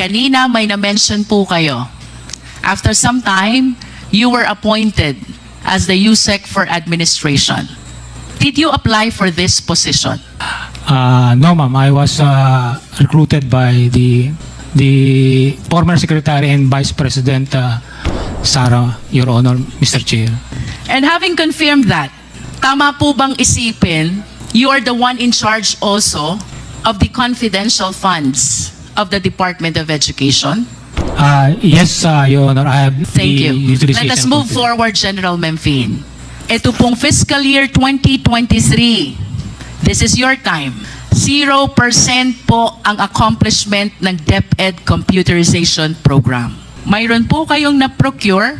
Kanina may na-mention po kayo. After some time, you were appointed as the USEC for Administration. Did you apply for this position? No, ma'am. I was recruited by the former Secretary and Vice President Sara, Your Honor, Mr. Chair. And having confirmed that, tama po bang isipin, you are the one in charge also of the confidential funds of the Department of Education? Yes, Your Honor. I have Thank the you. utilization Let us move confidence. forward, General Memphine. Ito pong fiscal year 2023, this is your time. 0% po ang accomplishment ng DepEd Computerization Program. Mayroon po kayong na-procure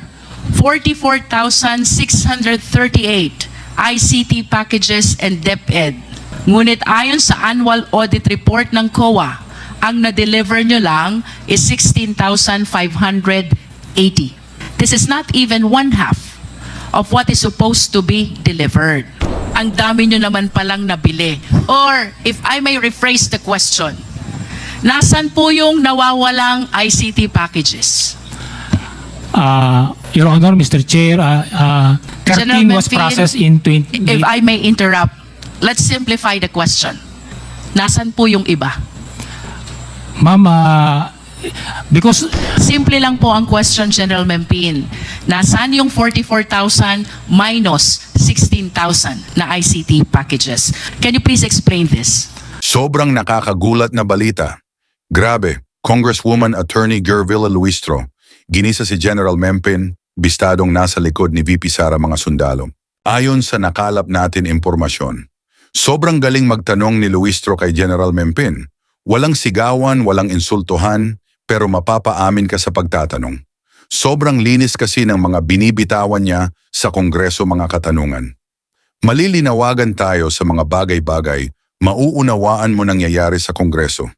44,638 ICT packages and DepEd. Ngunit ayon sa annual audit report ng COA, ang na-deliver nyo lang is 16,580. This is not even one half of what is supposed to be delivered. Ang dami nyo naman palang nabili. Or, if I may rephrase the question, nasan po yung nawawalang ICT packages? Your Honor, Mr. Chair, General 13 was Memphine, processed in 20... If I may interrupt, let's simplify the question. Nasan po yung iba? Ma'am, because... Simple lang po ang question, General Memphine. Nasaan yung 44,000 minus 16,000 na ICT packages? Can you please explain this? Sobrang nakakagulat na balita. Grabe, Congresswoman Attorney Gervilla Luistro, ginisa si General Memphine, bistadong nasa likod ni VP Sara mga sundalo. Ayon sa nakalap natin impormasyon, sobrang galing magtanong ni Luistro kay General Memphine. Walang sigawan, walang insultuhan, pero mapapaamin ka sa pagtatanong. Sobrang linis kasi ng mga binibitawan niya sa Kongreso mga katanungan. Malilinawagan tayo sa mga bagay-bagay, mauunawaan mo nangyayari sa Kongreso.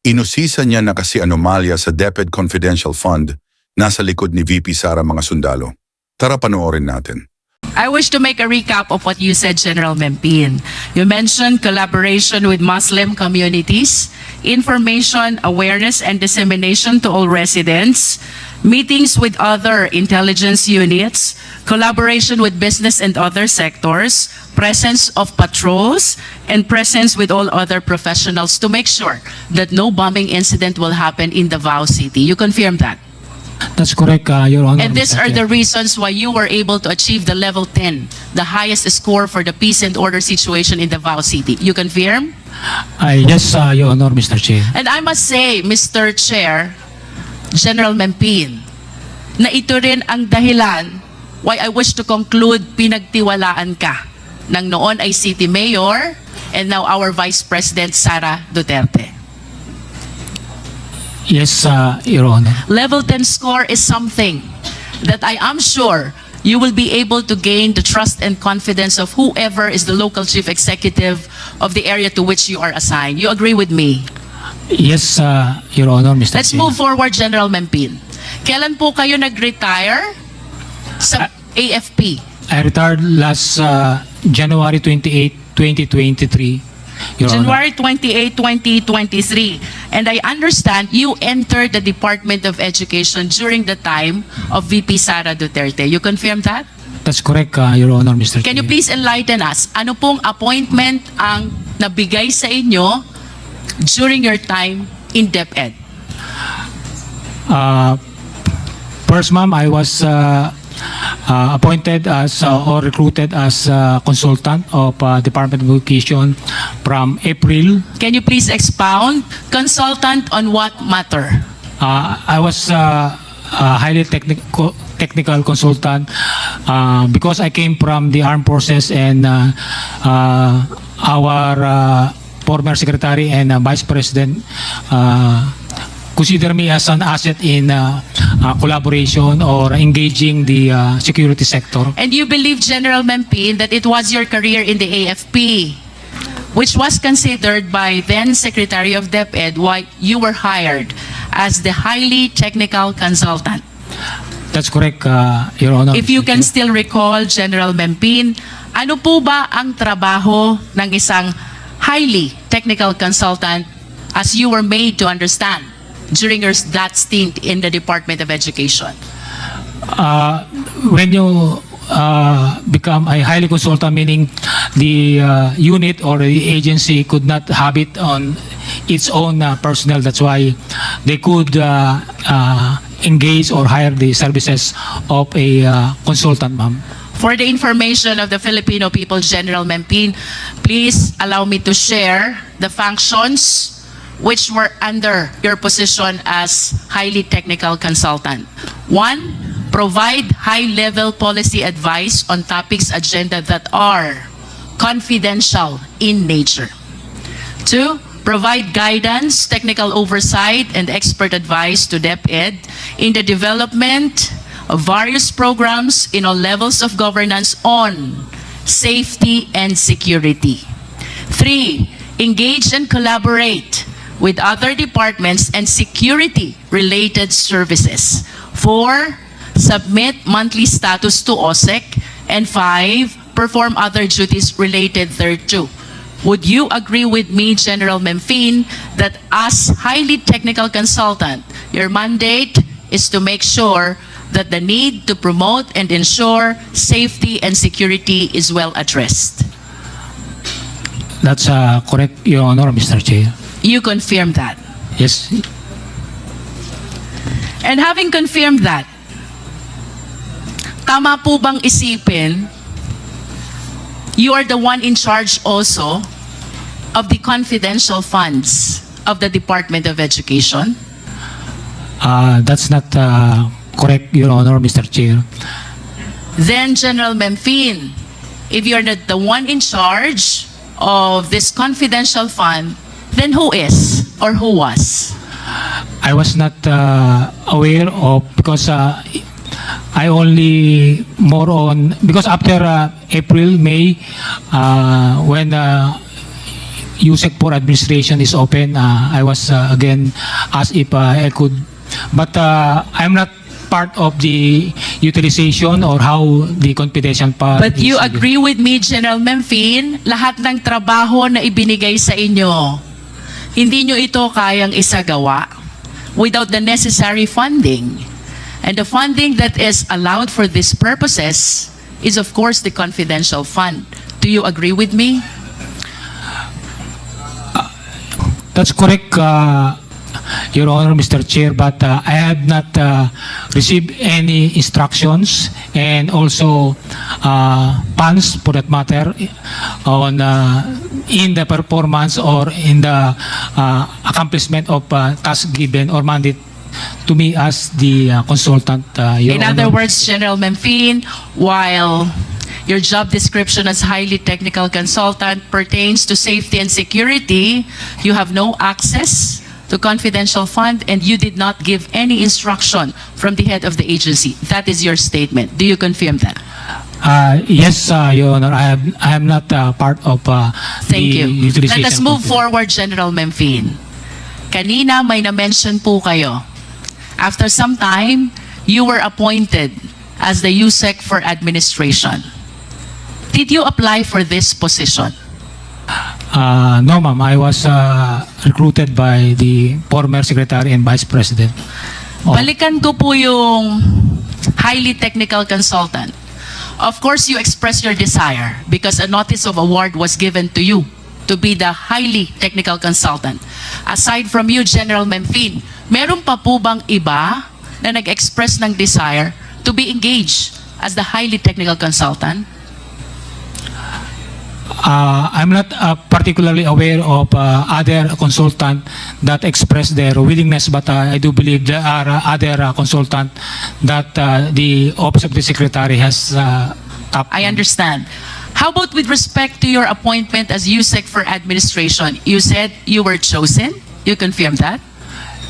Inusisa niya na kasi anomalya sa DepEd Confidential Fund, nasa likod ni VP Sara mga sundalo. Tara panoorin natin. I wish to make a recap of what you said, General Memphine. You mentioned collaboration with Muslim communities, information, awareness, and dissemination to all residents, meetings with other intelligence units, collaboration with business and other sectors, presence of patrols, and presence with all other professionals to make sure that no bombing incident will happen in Davao City. You confirm that? That's correct, Your Honor. And these Mr. are Chair. the reasons why you were able to achieve the level 10, the highest score for the peace and order situation in Davao City. You confirm? Yes, Your Honor, Mr. Chair. And I must say, Mr. Chair, General Memphine, na ito rin ang dahilan why I wish to conclude pinagtiwalaan ka ng noon ay City Mayor and now our Vice President Sara Duterte. Yes, Your Honor. Level 10 score is something that I am sure you will be able to gain the trust and confidence of whoever is the local chief executive of the area to which you are assigned. You agree with me? Yes, Your Honor, Mr. Let's Chair. move forward, General Memphine. Kailan po kayo nag-retire sa AFP? I retired last January 28, 2023. Your January 28, 2023. And I understand you entered the Department of Education during the time of VP Sara Duterte. You confirm that? Honor. That's correct, Your Honor, Mr. Can you Chair. please enlighten us? Ano pong appointment ang nabigay sa inyo during your time in DepEd? First, ma'am, I was appointed as or recruited as consultant of Department of Education from April. Can you please expound? Consultant on what matter? I was a highly technical consultant because I came from the armed forces and our former secretary and vice president consider me as an asset in collaboration or engaging the security sector. And you believe, General Memphine, that it was your career in the AFP, which was considered by then Secretary of DepEd why you were hired as the highly technical consultant. That's correct, Your Honor. If you can still recall, General Memphine, ano po ba ang trabaho ng isang highly technical consultant as you were made to understand during that stint in the Department of Education? When you become a highly consultant, meaning the unit or the agency could not have it on its own personnel. That's why they could engage or hire the services of a consultant, ma'am. For the information of the Filipino people, General Mempin, please allow me to share the functions which were under your position as highly technical consultant. 1, provide high-level policy advice on topics agenda that are confidential in nature. 2, provide guidance, technical oversight, and expert advice to DepEd in the development of various programs in all levels of governance on safety and security. 3, engage and collaborate with other departments and security-related services. 4, submit monthly status to OSEC. And 5, perform other duties related thereto. Would you agree with me, General Mempin, that as highly technical consultant, your mandate is to make sure that the need to promote and ensure safety and security is well addressed? That's correct, Your Honor, Mr. Chair. You confirm that. Yes. And having confirmed that, tama po bang isipin, you are the one in charge also of the confidential funds of the Department of Education? That's not correct, Your Honor, Mr. Chair. Then, General Mempin, if you're not the one in charge of this confidential fund, then who is or who was? I was not aware of, because I only more on, because after April, May, when USEC for administration is open, I was again asked if I could, but I'm not part of the utilization or how the confidential part. But you agree with me, General Mempin, lahat ng trabaho na ibinigay sa inyo, hindi nyo ito kayang isagawa without the necessary funding. And the funding that is allowed for these purposes is, of course, the confidential fund. Do you agree with me? That's correct, Your Honor, Mr. Chair, but I have not received any instructions and also funds, for that matter, on in the performance or in the accomplishment of task given or mandate to me as the consultant. Your In Honor. other words, General Mempin, while your job description as highly technical consultant pertains to safety and security, you have no access to confidential fund and you did not give any instruction from the head of the agency. That is your statement. Do you confirm that? Yes, Your Honor, I am not part of Thank the you. utilization. Let us move of- forward, General Mempin. Kanina may na-mention po kayo. After some time, you were appointed as the USEC for administration. Did you apply for this position? No, ma'am. I was recruited by the former Secretary and Vice President. Balikan ko po yung highly technical consultant. Of course, you expressed your desire because a notice of award was given to you to be the highly technical consultant. Aside from you, General Mempin, meron pa po bang iba na nag-express ng desire to be engaged as the highly technical consultant? I'm not particularly aware of other consultants that express their willingness, but I do believe there are other consultants that the Office of the Secretary has tapped. I understand. How about with respect to your appointment as USEC for administration? You said you were chosen? You confirm that?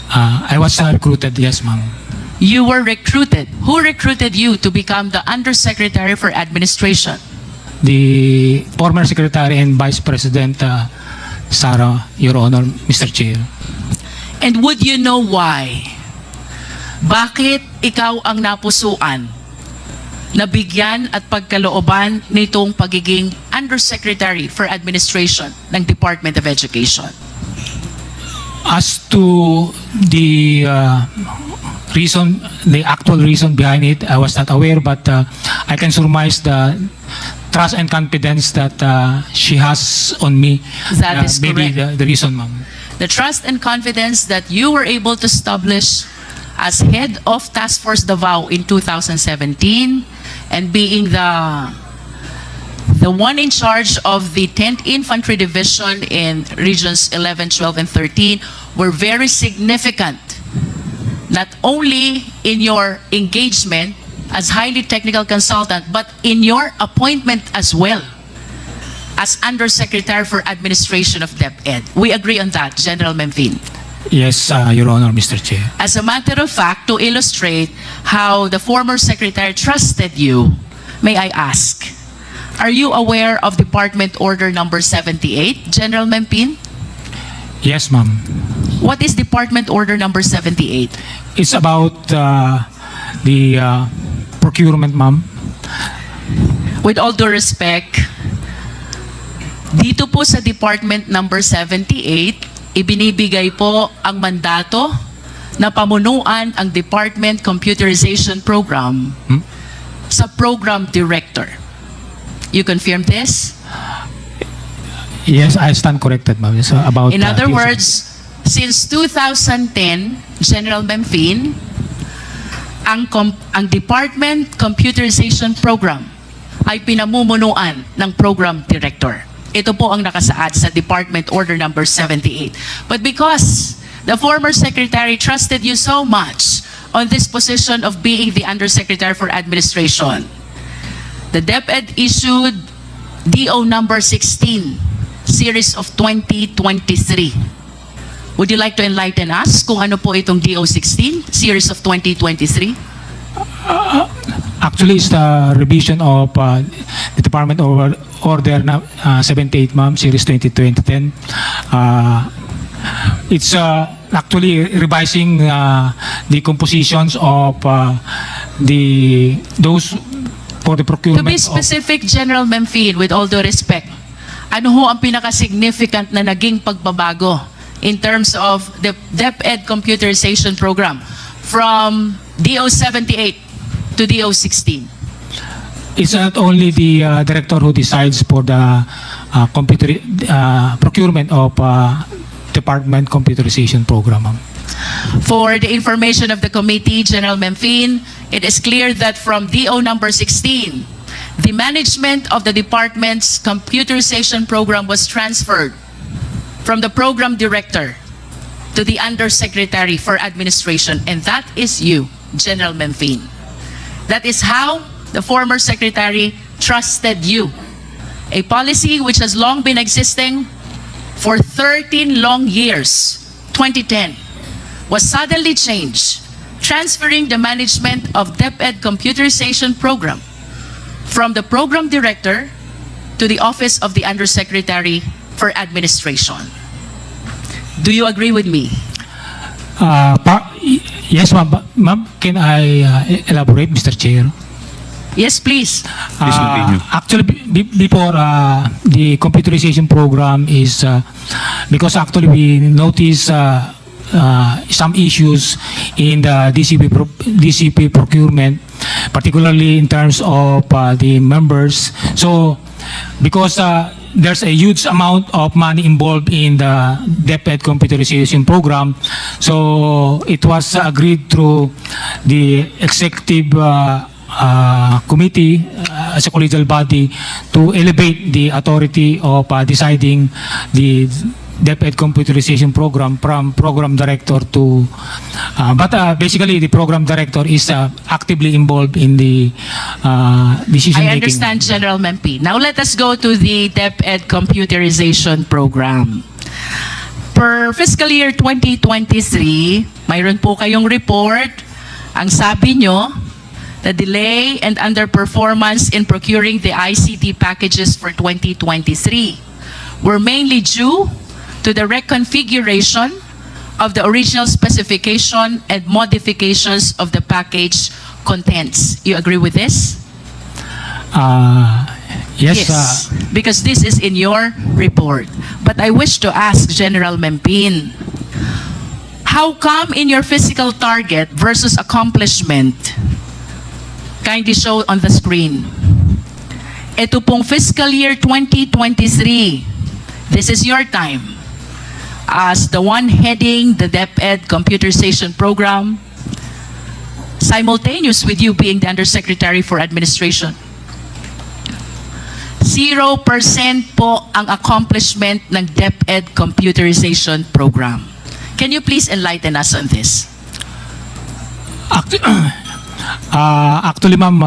I was recruited, yes, ma'am. You were recruited. Who recruited you to become the Undersecretary for Administration? The former Secretary and Vice President, Sara, Your Honor, Mr. Chair. And would you know why? Bakit ikaw ang napusuan, nabigyan at pagkalooban nitong pagiging Undersecretary for Administration ng Department of Education? As to the the actual reason behind it, I was not aware, but I can surmise the trust and confidence that she has on me. That is maybe correct. the reason, ma'am. The trust and confidence that you were able to establish as head of Task Force Davao in 2017 and being the one in charge of the 10th Infantry Division in regions 11, 12, and 13 were very significant, not only in your engagement as highly technical consultant, but in your appointment as well as Undersecretary for Administration of DepEd. We agree on that, General Memphine. Yes, Your Honor, Mr. Chair. As a matter of fact, to illustrate how the former secretary trusted you, may I ask, are you aware of Department Order number 78, General Memphine? Yes, ma'am. What is Department Order number 78? It's about the procurement, ma'am. With all due respect, dito po sa Department number 78, ibinibigay po ang mandato na pamunuan ang Department Computerization Program sa Program Director. You confirm this? Yes, I stand corrected, ma'am. It's about. In other words, since 2010, General Memphine, ang Department Computerization Program ay pinamumunuan ng Program Director. Ito po ang nakasaad sa Department Order number 78. But because the former secretary trusted you so much on this position of being the Undersecretary for Administration, the DepEd issued DO number 16, series of 2023. Would you like to enlighten us kung ano po itong DO 16, series of 2023? Actually, it's the revision of the Department Order 78, ma'am, Series 2010. It's actually revising the compositions of those for the procurement. To be specific, General Memphine, with all due respect, ano ho ang pinaka-significant na naging pagbabago in terms of the DepEd Computerization Program from DO 78 to DO 16? It's not only the director who decides for the procurement of Department Computerization Program, ma'am. For the information of the committee, General Memphine, it is clear that from DO number 16, the management of the department's computerization program was transferred from the program director to the Undersecretary for Administration, and that is you, General Memphine. That is how the former secretary trusted you. A policy which has long been existing for 13 long years, 2010, was suddenly changed, transferring the management of DepEd Computerization Program from the program director to the office of the Undersecretary for Administration. Do you agree with me? Yes, ma'am. Ma'am, can I elaborate, Mr. Chair? Yes, please. Please continue. Actually, before the computerization program is because actually we notice some issues in the DCP procurement, particularly in terms of the members. So, because there's a huge amount of money involved in the DepEd computerization program, so it was agreed through the executive committee as a collegial body to elevate the authority of deciding the DepEd computerization program from program director to but basically the program director is actively involved in the decision making. I understand, General Mempi. Now let us go to the DepEd computerization program. Per fiscal year 2023, mayroon po kayong report. Ang sabi nyo, the delay and underperformance in procuring the ICT packages for 2023 were mainly due to the reconfiguration of the original specification and modifications of the package contents. You agree with this? Yes. Because this is in your report. But I wish to ask General Mempin, How come in your physical target versus accomplishment? Kindly show on the screen. Ito pong fiscal year 2023, this is your time. As the one heading the DepEd computerization program, simultaneous with you being the Undersecretary for Administration. 0% po ang accomplishment ng DepEd computerization program. Can you please enlighten us on this? Actually, ma'am,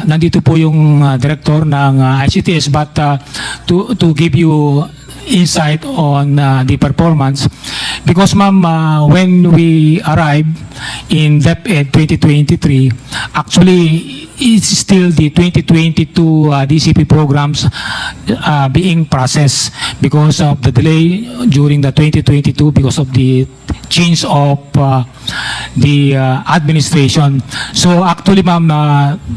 nandito po yung director ng ICTS, but to give you insight on the performance, because ma'am, when we arrived in DepEd 2023, actually it's still the 2022 DCP programs being processed because of the delay during the 2022 because of the change of the administration. So actually, ma'am,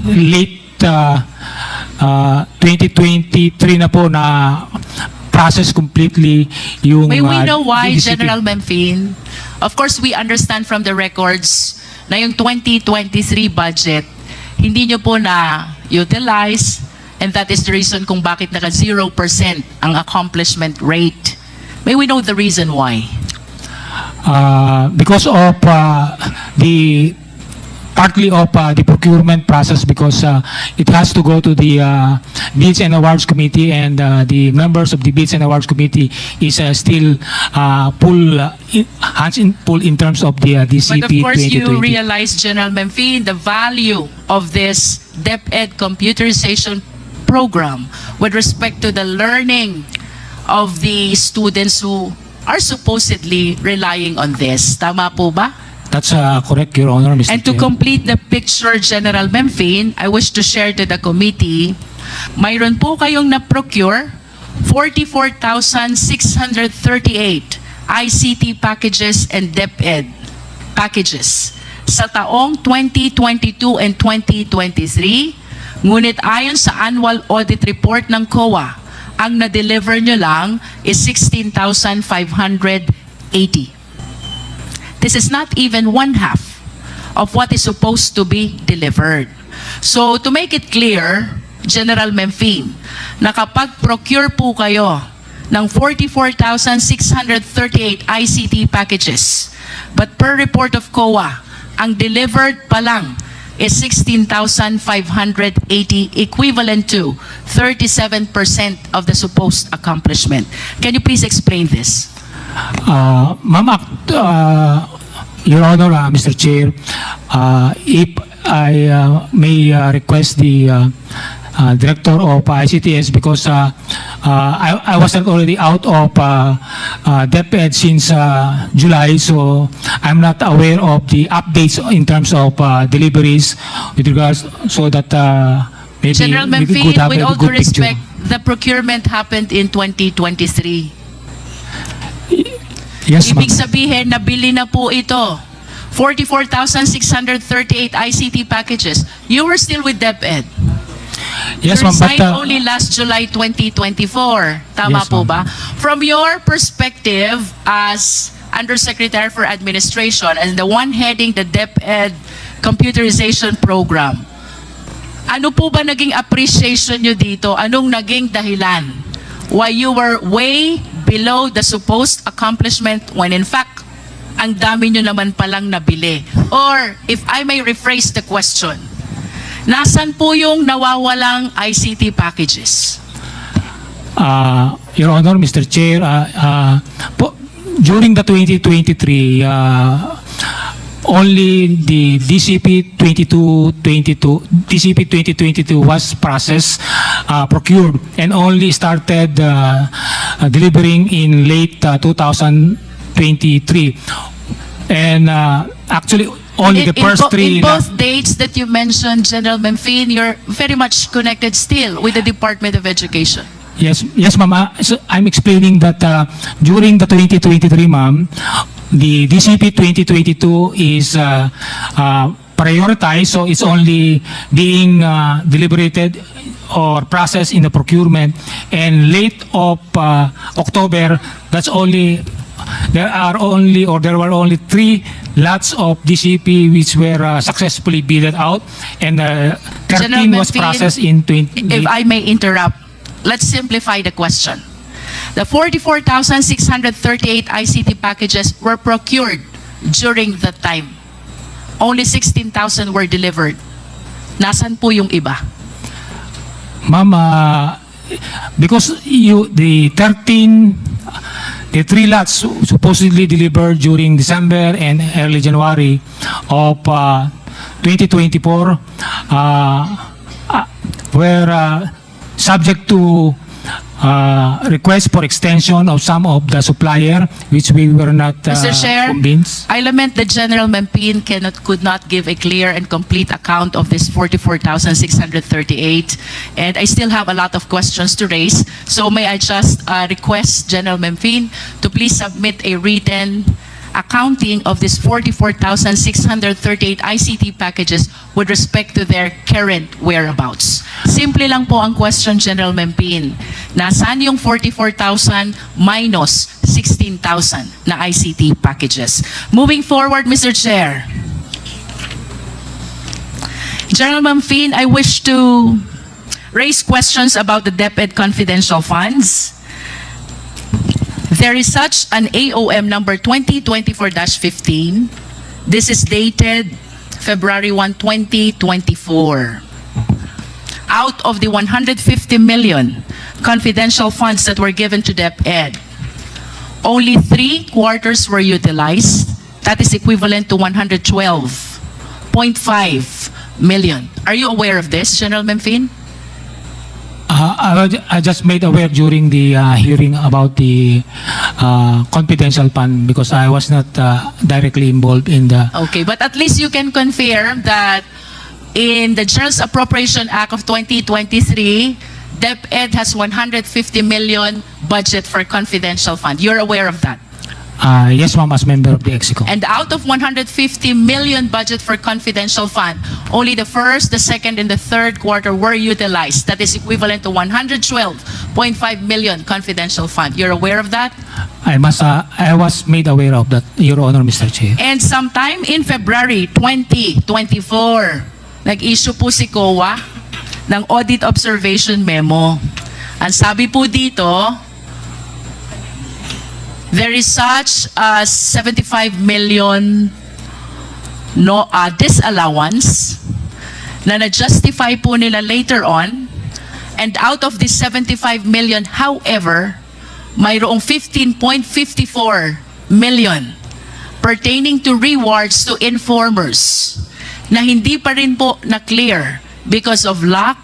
late 2023 na po na process completely yung May we know why, DCP. General Memphine? Of course, we understand from the records na yung 2023 budget, hindi nyo po na-utilize, and that is the reason kung bakit naka 0% ang accomplishment rate. May we know the reason why? Because of the partly of the procurement process, because it has to go to the Bids and Awards Committee, and the members of the Bids and Awards Committee is still hands in terms of the DCP. But of course, 2020. you realize, General Memphine, the value of this DepEd computerization program with respect to the learning of the students who are supposedly relying on this. Tama po ba? That's correct, Your Honor, Mr. And to Chair. complete the picture, General Memphine, I wish to share to the committee, mayroon po kayong na-procure 44,638 ICT packages and DepEd packages sa taong 2022 and 2023. Ngunit ayon sa annual audit report ng COA, ang na-deliver nyo lang is 16,580. This is not even one half of what is supposed to be delivered. So to make it clear, General Memphine, na kapag procure po kayo ng 44,638 ICT packages, but per report of COA, ang delivered pa lang is 16,580, equivalent to 37% of the supposed accomplishment. Can you please explain this? Ma'am, Your Honor, Mr. Chair, if I may request the Director of ICTS, because I was already out of DepEd since July, so I'm not aware of the updates in terms of deliveries with regards, so that maybe General we Memphine, could have with a all due good picture. respect, the procurement happened in 2023. Yes, ma'am. Ibig sabihin, nabili na po ito. 44,638 ICT packages. You were still with DepEd. Yes, You ma'am, but resigned only last July 2024. Tama Yes, po ma'am. ba? From your perspective as Undersecretary for Administration and the one heading the DepEd computerization program, ano po ba naging appreciation nyo dito? Anong naging dahilan why you were way below the supposed accomplishment when in fact, ang dami nyo naman palang nabili? Or, if I may rephrase the question, nasan po yung nawawalang ICT packages? Your Honor, Mr. Chair, during the 2023, only the DCP 2022 was processed, procured, and only started delivering in late 2023. And actually, only the first three. In both dates that you mentioned, General Memphine, you're very much connected still with the Department of Education. Yes, ma'am. So I'm explaining that during the 2023, ma'am, the DCP 2022 is prioritized, so it's only being deliberated or processed in the procurement. And late of October, that's only there were only 3 lots of DCP which were successfully bidded out, and 13 was Menfin, processed in 20. If I may interrupt, let's simplify the question. The 44,638 ICT packages were procured during the time. Only 16,000 were delivered. Nasaan po yung iba? Ma'am, because the 3 lots supposedly delivered during December and early January of 2024 were subject to request for extension of some of the supplier, which we were not Mr. Chair, convinced. I lament that General Mempin could not give a clear and complete account of this 44,638, and I still have a lot of questions to raise. So may I just request General Mempin to please submit a written accounting of this 44,638 ICT packages with respect to their current whereabouts. Simple lang po ang question, General Mempin. Nasaan yung 44,000 minus 16,000 na ICT packages? Moving forward, Mr. Chair. General Mempin, I wish to raise questions about the DepEd confidential funds. There is such an AOM number 2024-15. This is dated February 1, 2024. Out of the 150 million confidential funds that were given to DepEd, only 3 quarters were utilized. That is equivalent to 112.5 million. Are you aware of this, General Mempin? I just made aware during the hearing about the confidential fund, because I was not directly involved in the. Okay, but at least you can confirm that in the General Appropriation Act of 2023, DepEd has 150 million budget for confidential fund. You're aware of that? Yes, ma'am, as member of the Execo. And out of 150 million budget for confidential fund, only the first, the second, and the third quarter were utilized. That is equivalent to 112.5 million confidential fund. You're aware of that? I was made aware of that, Your Honor, Mr. Chair. And sometime in February 2024, nag-issue po si COA ng Audit Observation Memo. Ang sabi po dito, there is such a 75 million disallowance na na-justify po nila later on, and out of this 75 million, however, mayroong 15.54 million pertaining to rewards to informers na hindi pa rin po na-clear because of lack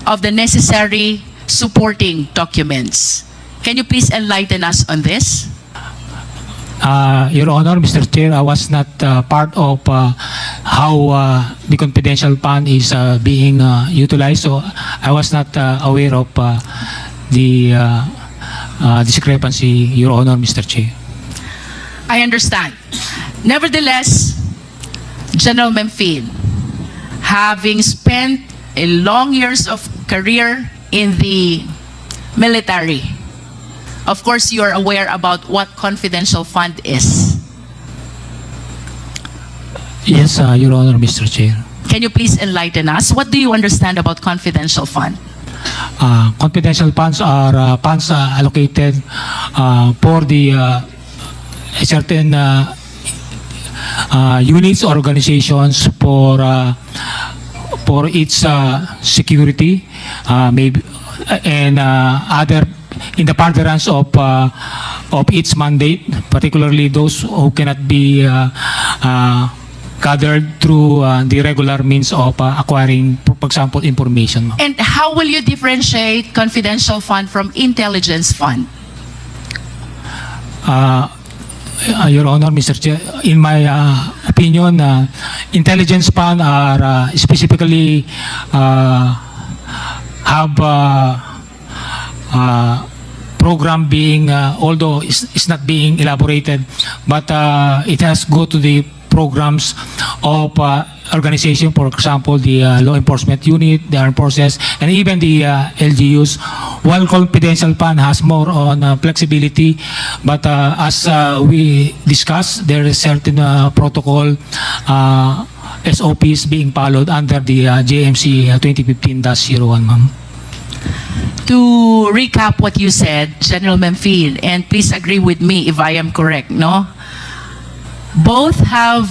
of the necessary supporting documents. Can you please enlighten us on this? Your Honor, Mr. Chair, I was not part of how the confidential fund is being utilized, so I was not aware of the discrepancy, Your Honor, Mr. Chair. I understand. Nevertheless, General Mempin, having spent a long years of career in the military, of course, you are aware about what confidential fund is. Yes, Your Honor, Mr. Chair. Can you please enlighten us? What do you understand about confidential fund? Confidential funds are funds allocated for the certain units or organizations for its security, maybe, and other in the furtherance of its mandate, particularly those who cannot be gathered through the regular means of acquiring, for example, information. And how will you differentiate confidential fund from intelligence fund? Your Honor, Mr. Chair, in my opinion, intelligence fund are specifically have program being, although it's not being elaborated, but it has go to the programs of organization, for example, the law enforcement unit, the armed forces, and even the LGUs. While confidential fund has more on flexibility, but as we discussed, there is certain protocol SOPs being followed under the JMC 2015-01, ma'am. To recap what you said, General Memphis, and please agree with me if I am correct, no? Both have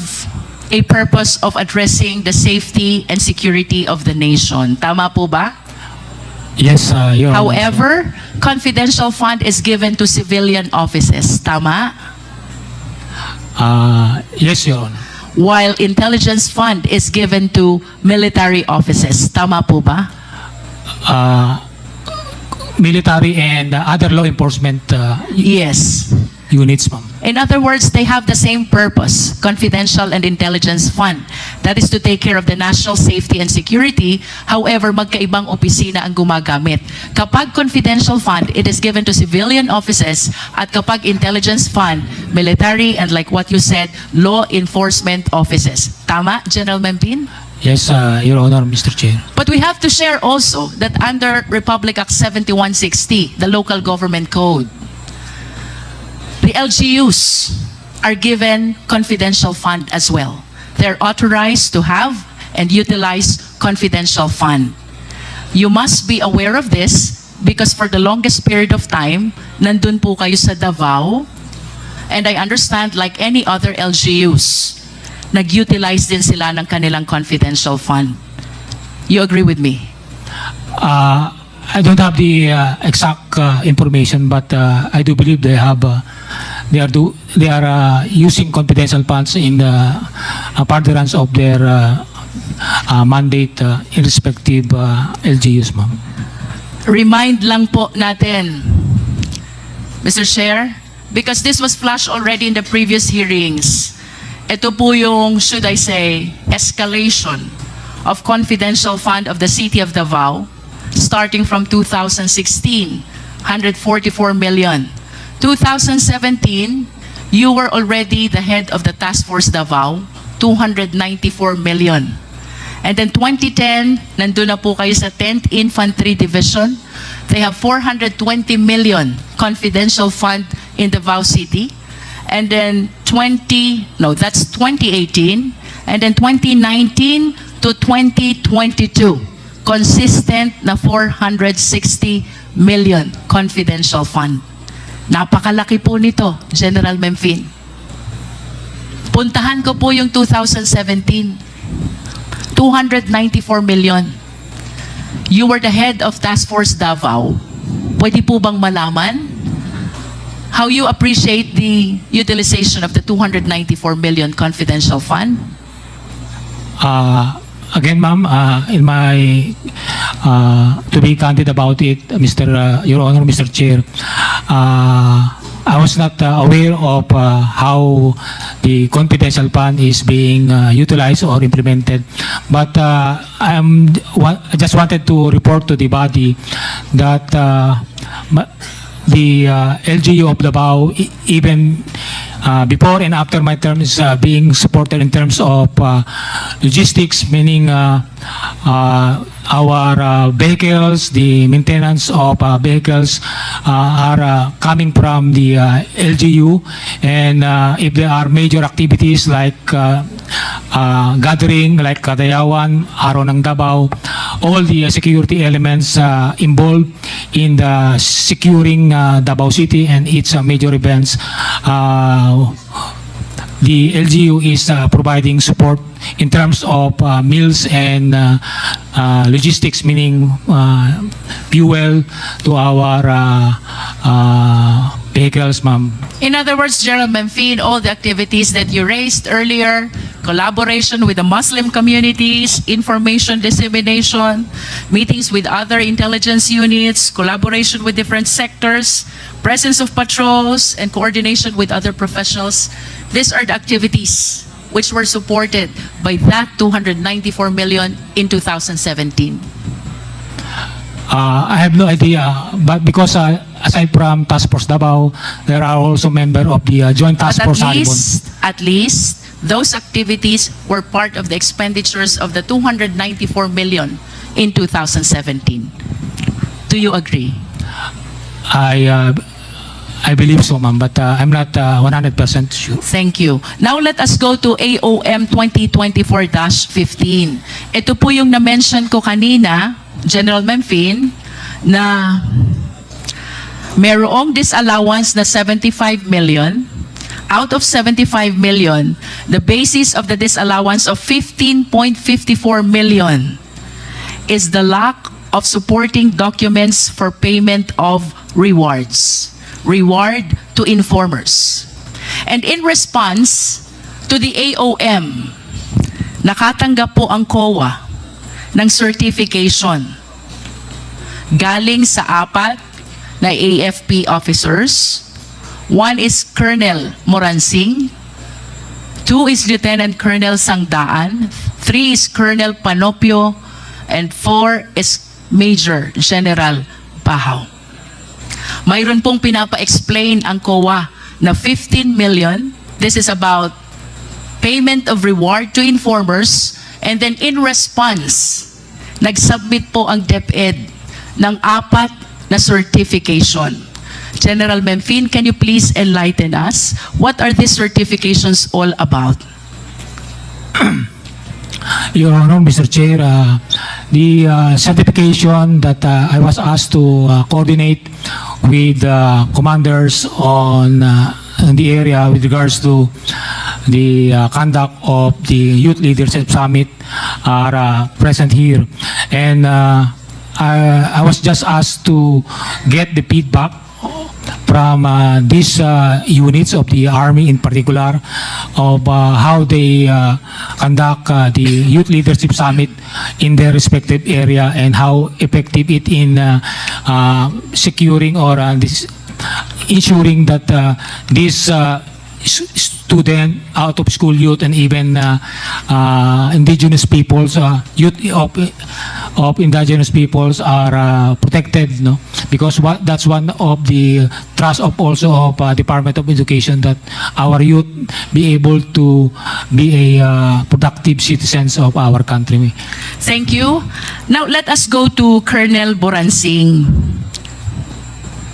a purpose of addressing the safety and security of the nation. Tama po ba? Yes, Your Honor. However, confidential fund is given to civilian offices. Tama? Yes, Your Honor. While intelligence fund is given to military offices. Tama po ba? Military and other law enforcement Yes. units, ma'am. In other words, they have the same purpose, confidential and intelligence fund. That is to take care of the national safety and security. However, magkaibang opisina ang gumagamit. Kapag confidential fund, it is given to civilian offices, at kapag intelligence fund, military and like what you said, law enforcement offices. Tama, General Mempin? Yes, Your Honor, Mr. Chair. But we have to share also that under Republic Act 7160, the Local Government Code, the LGUs are given confidential fund as well. They're authorized to have and utilize confidential fund. You must be aware of this because for the longest period of time, nandun po kayo sa Davao, and I understand like any other LGUs, nag-utilize din sila ng kanilang confidential fund. You agree with me? I don't have the exact information, but I do believe they have. They are using confidential funds in the furtherance of their mandate in respective LGUs, ma'am. Remind lang po natin, Mr. Chair, because this was flashed already in the previous hearings. Ito po yung, should I say, escalation of confidential fund of the City of Davao, starting from 2016, 144 million. 2017, you were already the head of the Task Force Davao, 294 million. And then 2010, nandun na po kayo sa 10th Infantry Division. They have 420 million confidential fund in Davao City. And then 2018, and then 2019 to 2022, consistent na 460 million confidential fund. Napakalaki po nito, General Memphis. Puntahan ko po yung 2017, 294 million. You were the head of Task Force Davao. Pwede po bang malaman how you appreciate the utilization of the 294 million confidential fund? Again, ma'am, in my to be candid about it, Your Honor, Mr. Chair, I was not aware of how the confidential fund is being utilized or implemented. But I just wanted to report to the body that the LGU of Davao, even before and after my term, is being supported in terms of logistics, meaning our vehicles, the maintenance of vehicles are coming from the LGU, and if there are major activities like gathering, like Kadayawan, Araw ng Davao, all the security elements involved in the securing Davao City and its major events, the LGU is providing support in terms of meals and logistics, meaning fuel to our vehicles, ma'am. In other words, General Memphis, all the activities that you raised earlier, collaboration with the Muslim communities, information dissemination, meetings with other intelligence units, collaboration with different sectors, presence of patrols, and coordination with other professionals, these are the activities which were supported by that 294 million in 2017. I have no idea, but because aside from Task Force Davao, there are also members of the Joint Task But Force at least those activities were part of the expenditures of the 294 million in 2017. Do you agree? I believe so, ma'am, but I'm not 100% sure. Thank you. Now let us go to AOM 2024-15. Ito po yung na-mention ko kanina, General Memphine, na mayroong disallowance na 75 million. Out of 75 million, the basis of the disallowance of 15.54 million is the lack of supporting documents for payment of rewards. Reward to informers. And in response to the AOM, nakatanggap po ang COA ng certification galing sa 4 na AFP officers. 1 is Colonel Moransing, 2 is Lieutenant Colonel Sangdaan, 3 is Colonel Panopio, and 4 is Major General Bahaw. Mayroon pong pinapa-explain ang COA na 15 million. This is about payment of reward to informers, and then in response, nag-submit po ang DepEd ng 4 na certification. General Memphine, can you please enlighten us? What are these certifications all about? Your Honor, Mr. Chair, the certification that I was asked to coordinate with commanders on the area with regards to the conduct of the Youth Leadership Summit are present here. And I was just asked to get the feedback from these units of the Army in particular of how they conduct the Youth Leadership Summit in their respective area and how effective it in securing or ensuring that these student, out of school youth, and even indigenous peoples, youth of indigenous peoples are protected, no? Because that's one of the thrust of also of Department of Education, that our youth be able to be a productive citizens of our country. Thank you. Now let us go to Colonel Boransing.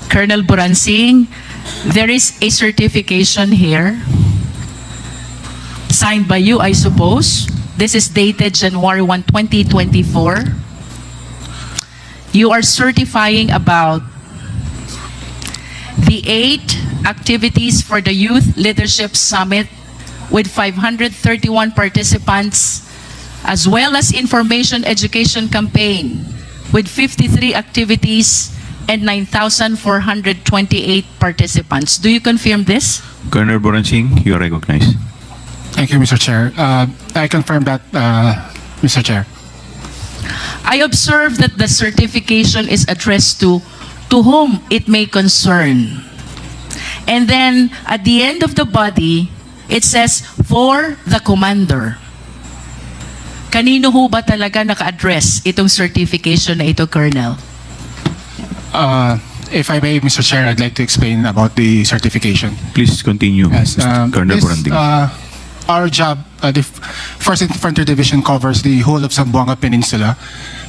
Colonel Boransing, there is a certification here signed by you, I suppose. This is dated January 1, 2024. You are certifying about the 8 activities for the Youth Leadership Summit with 531 participants, as well as information education campaign with 53 activities and 9,428 participants. Do you confirm this? Colonel Boransing, you are recognized. Thank you, Mr. Chair. I confirm that, Mr. Chair. I observe that the certification is addressed to whom it may concern. And then at the end of the body, it says, for the commander. Kanino ho ba talaga naka-address itong certification na ito, Colonel? If I may, Mr. Chair, I'd like to explain about the certification. Please continue, Yes, Colonel this, Boransing. our job, the 1st Infantry Division covers the whole of Zamboanga Peninsula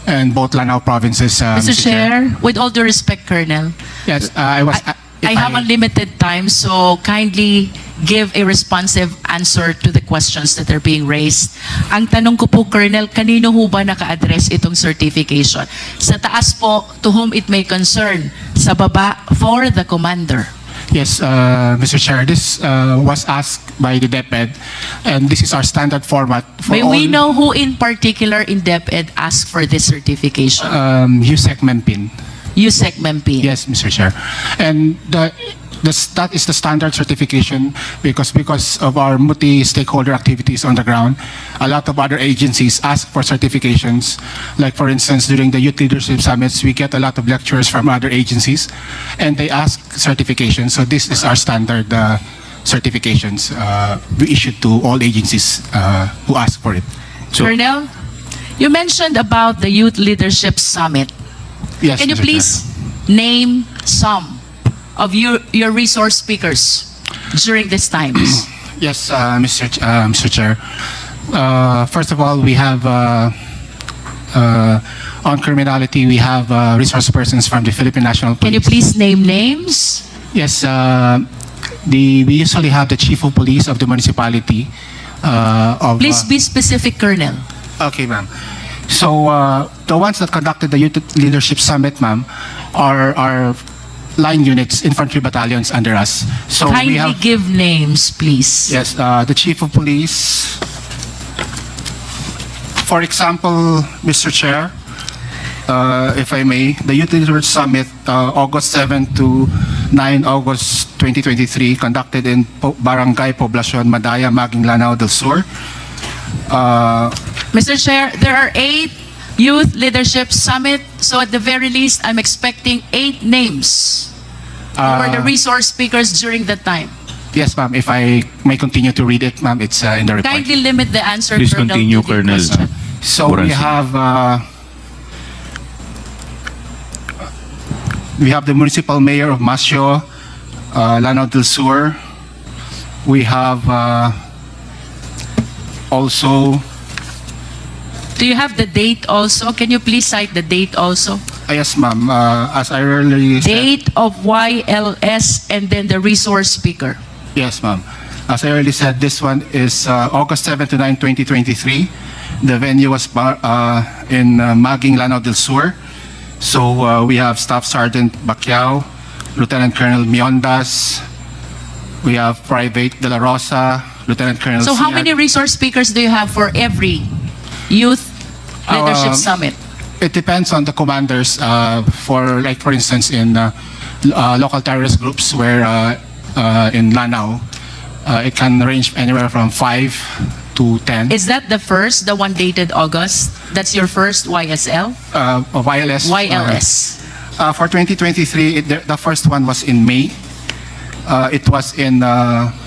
and both Lanao provinces. Mr. Chair, with all due respect, Colonel, Yes, I was. I have a limited time, so kindly give a responsive answer to the questions that are being raised. Ang tanong ko po, Colonel, kanino ho ba naka-address itong certification? Sa taas po, to whom it may concern. Sa baba, for the commander. Yes, Mr. Chair, this was asked by the DepEd, and this is our standard format for May all. we know who in particular in DepEd asked for this certification? USEC Mempin. USEC Mempin. Yes, Mr. Chair. And that is the standard certification because of our multi-stakeholder activities on the ground. A lot of other agencies ask for certifications. Like, for instance, during the Youth Leadership Summits, we get a lot of lecturers from other agencies, and they ask certifications. So this is our standard certifications we issued to all agencies who ask for it. So- Colonel, you mentioned about the Youth Leadership Summit. Yes, Can you Mr. Chair. please name some of your resource speakers during these times? Yes, Mr. Chair. First of all, we have on criminality, we have resource persons from the Philippine National Police. Can you please name names? Yes, we usually have the chief of police of the municipality. Please be specific, Colonel. Okay, ma'am. So the ones that conducted the Youth Leadership Summit, ma'am, are line units, infantry battalions under us. So we Kindly have, give names, please. yes, the chief of police. For example, Mr. Chair, if I may, the Youth Leadership Summit, August 7 to 9 August 2023, conducted in Barangay Poblacion, Madaya, Maging Lanao del Sur. Mr. Chair, there are 8 Youth Leadership Summit, so at the very least, I'm expecting 8 names. Who were the resource speakers during that time? Yes, ma'am. If I may continue to read it, ma'am, it's in the report. Kindly limit the answer, Please Colonel, continue, to the Colonel. question. So we have the municipal mayor of Masio, Lanao del Sur. We have also, Do you have the date also? Can you please cite the date also? yes, ma'am. As I earlier said, Date of YLS and then the resource speaker. yes, ma'am. As I already said, this one is August 7 to 9, 2023. The venue was in Maging, Lanao del Sur. So we have Staff Sergeant Bacquiao, Lieutenant Colonel Miondas. We have Private De La Rosa, Lieutenant Colonel So how Siad. many resource speakers do you have for every Youth Leadership Summit? It depends on the commanders. For instance, in local terrorist groups where in Lanao, it can range anywhere from 5 to 10. Is that the first, the one dated August? That's your first YSL? YLS. YLS. For 2023, the first one was in May. It was in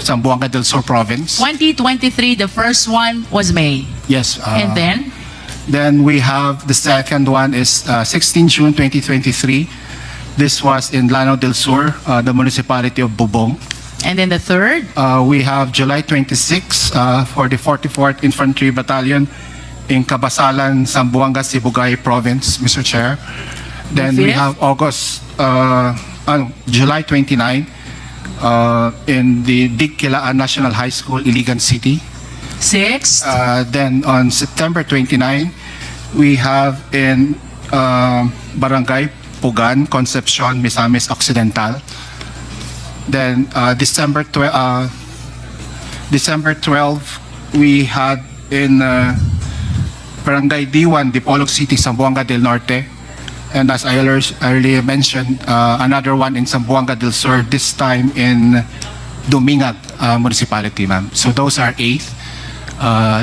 Zamboanga del Sur province. 2023, the first one was May. Yes. And then? Then we have the second one is 16 June 2023. This was in Lanao del Sur, the municipality of Bubong. And then the third? We have July 26 for the 44th Infantry Battalion in Cabasalan, Zamboanga, Sibugay Province, Mr. Chair. Then we fifth? have July 29 in the Digkilaan National High School, Iligan City. Sixth? Then on September 29, we have in Barangay Pugan, Concepcion, Misamis Occidental. Then December 12, we had in Barangay D1, Dipolog City, Zamboanga del Norte. And as I earlier mentioned, another one in Zamboanga del Sur, this time in Dumingag Municipality, ma'am. So those are 8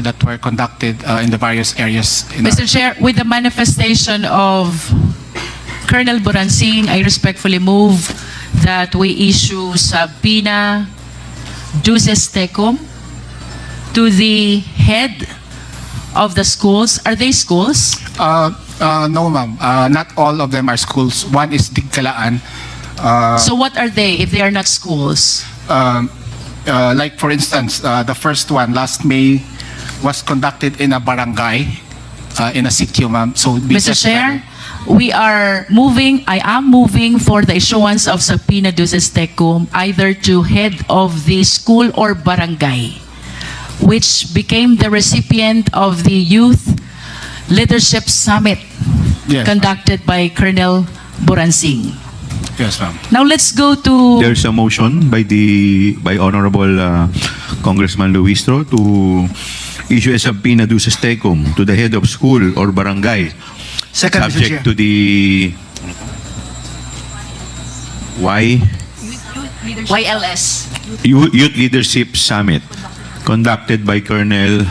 that were conducted in the various areas. Mr. Chair, with the manifestation of Colonel Buransing, I respectfully move that we issue subpoena duces tecum to the head of the schools. Are they schools? No, ma'am. Not all of them are schools. One is Digkalaan. So what are they if they are not schools? Like for instance, the first one last May was conducted in a barangay, in a sitio, ma'am. So Mr. Chair, I am moving for the issuance of subpoena duces tecum either to head of the school or barangay, which became the recipient of the Youth Leadership Summit Yes. conducted by Colonel Buransing. Yes, ma'am. Now let's go to There's a motion by Honorable Congressman Luistro to issue a subpoena duces tecum to the head of school or barangay, Second, Mr. Chair. subject to the YLS. Youth Leadership Summit conducted by Colonel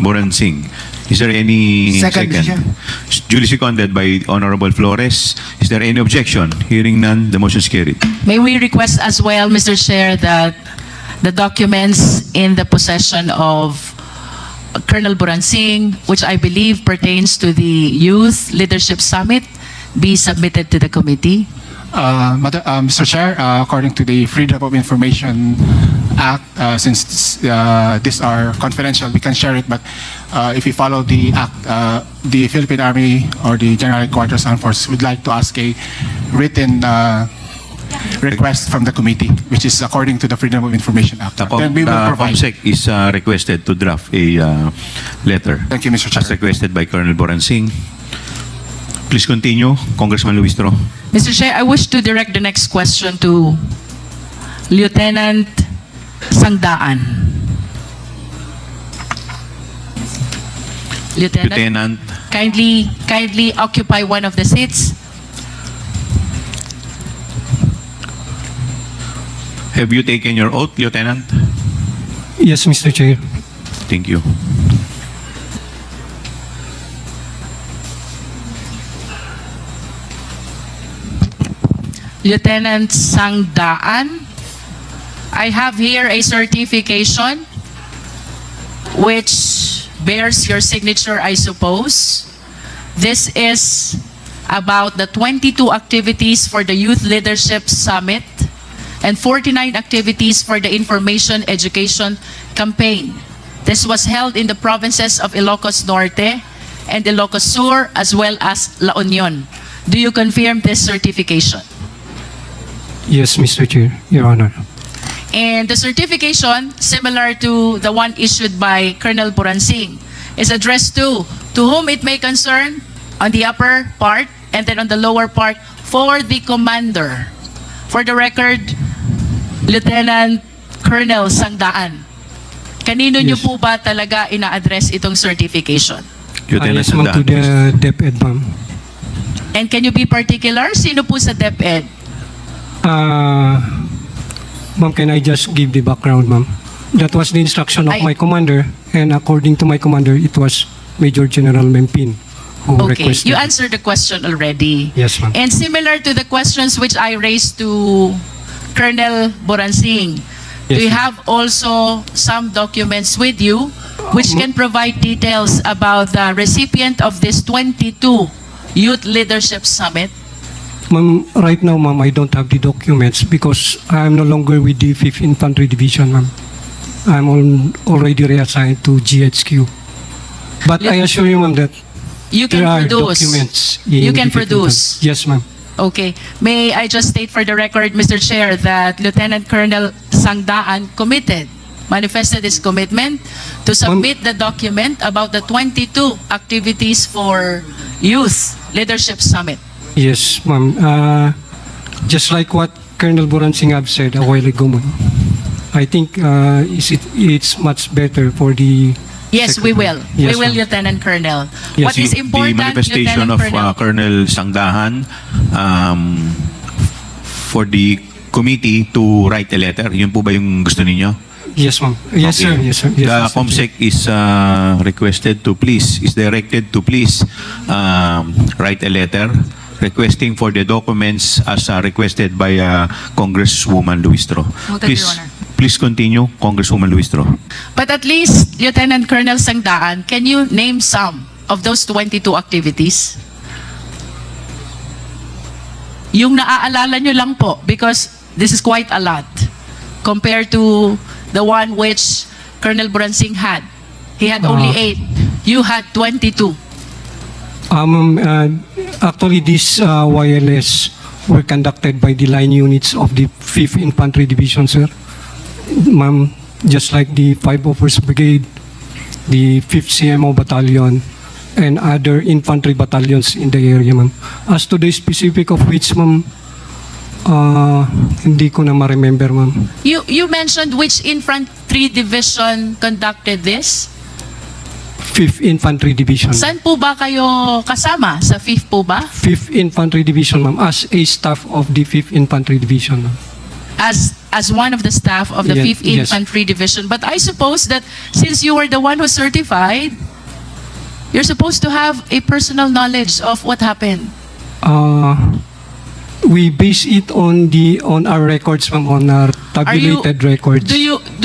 Buransing. Is there any Second, Mr. Chair. Duly seconded by Honorable Flores. Is there any objection? Hearing none, the motion is carried. May we request as well, Mr. Chair, that the documents in the possession of Colonel Buransing, which I believe pertains to the Youth Leadership Summit, be submitted to the committee? Mr. Chair, according to the Freedom of Information act, since these are confidential, we can share it, but if we follow the act, the Philippine Army or the General Headquarters Armed Forces would like to ask a written request from the committee, which is according to the Freedom of Information Act. Then we will provide. COMSEC is requested to draft a letter. Thank you, Mr. As Chair. requested by Colonel Boransing. Please continue, Congressman Luistro. Mr. Chair, I wish to direct the next question to Lieutenant Sangdaan. Lieutenant, kindly occupy one of the seats. Have you taken your oath, Lieutenant? Yes, Mr. Chair. Thank you. Lieutenant Sangdaan, I have here a certification which bears your signature, I suppose. This is about the 22 activities for the Youth Leadership Summit and 49 activities for the Information Education Campaign. This was held in the provinces of Ilocos Norte and Ilocos Sur, as well as La Union. Do you confirm this certification? Yes, Mr. Chair, Your Honor. And the certification, similar to the one issued by Colonel Boransing, is addressed to whom it may concern on the upper part and then on the lower part for the commander. For the record, Lieutenant Colonel Sangdaan, kanino niyo Yes. po ba talaga ina-address itong certification? Lieutenant Yes, ma'am, to Sandaan. the DepEd, ma'am. And can you be particular? Sino po sa DepEd? Ma'am, can I just give the background, ma'am? That was the instruction of I- my commander, and according to my commander, it was Major General Mempin who Okay, requested. you answered the question already. Yes, ma'am. And similar to the questions which I raised to Colonel Boransing, do Yes, you ma'am. have also some documents with you which can provide details about the recipient of this 22 Youth Leadership Summit? Ma'am, right now, ma'am, I don't have the documents because I'm no longer with the 5th Infantry Division, ma'am. I'm already reassigned to GHQ. But I assure you, ma'am, that You can there are produce. documents. in You can the 5th produce. Infantry. Yes, ma'am. Okay. May I just state for the record, Mr. Chair, that Lieutenant Colonel Sangdaan manifested his commitment to submit the document about the 22 activities for Youth Leadership Summit. Yes, ma'am. Just like what Colonel Boransing have said a while ago, ma'am. I think it's much better for the... Yes, we will. Yes, We will, ma'am. Lieutenant Colonel. Yes, What is The important, manifestation Lieutenant of Colonel? Colonel Sangdahan for the committee to write a letter. Yun po ba yung gusto ninyo? Yes, ma'am. Yes, Okay. sir. Yes, sir. Yes, The Mr. Chair. COMSEC is directed to please write a letter requesting for the documents as requested by Congresswoman Luistro. Noted, Please, Your Honor. please continue, Congresswoman Luistro. But at least, Lieutenant Colonel Sangdaan, can you name some of those 22 activities? Yung naaalala nyo lang po, because this is quite a lot compared to the one which Colonel Boransing had. He had only 8. You had 22. Actually, these wireless were conducted by the line units of the 5th Infantry Division, sir. Ma'am, just like the 501st Brigade, the 5th CMO Battalion, and other infantry battalions in the area, ma'am. As to the specific of which, ma'am, hindi ko na ma-remember, ma'am. You mentioned which infantry division conducted this? 5th Infantry Division. Saan po ba kayo kasama? Sa 5th po ba? 5th Infantry Division, ma'am, as a staff of the 5th Infantry Division, ma'am. As one of the staff of the 5th Yes. Infantry Division. But I suppose that since you were the one who certified, you're supposed to have a personal knowledge of what happened. We base it on our records, ma'am, on our tabulated records. Do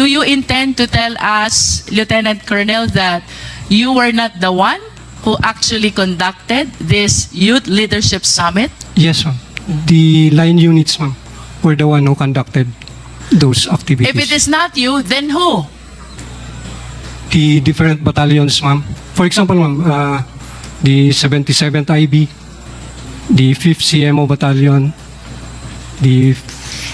you intend to tell us, Lieutenant Colonel, that you were not the one who actually conducted this Youth Leadership Summit? Yes, ma'am. The line units, ma'am, were the one who conducted. those activities. If it is not you, then who? The different battalions, ma'am. For example, ma'am, the 77th IB, the 5th CMO Battalion, the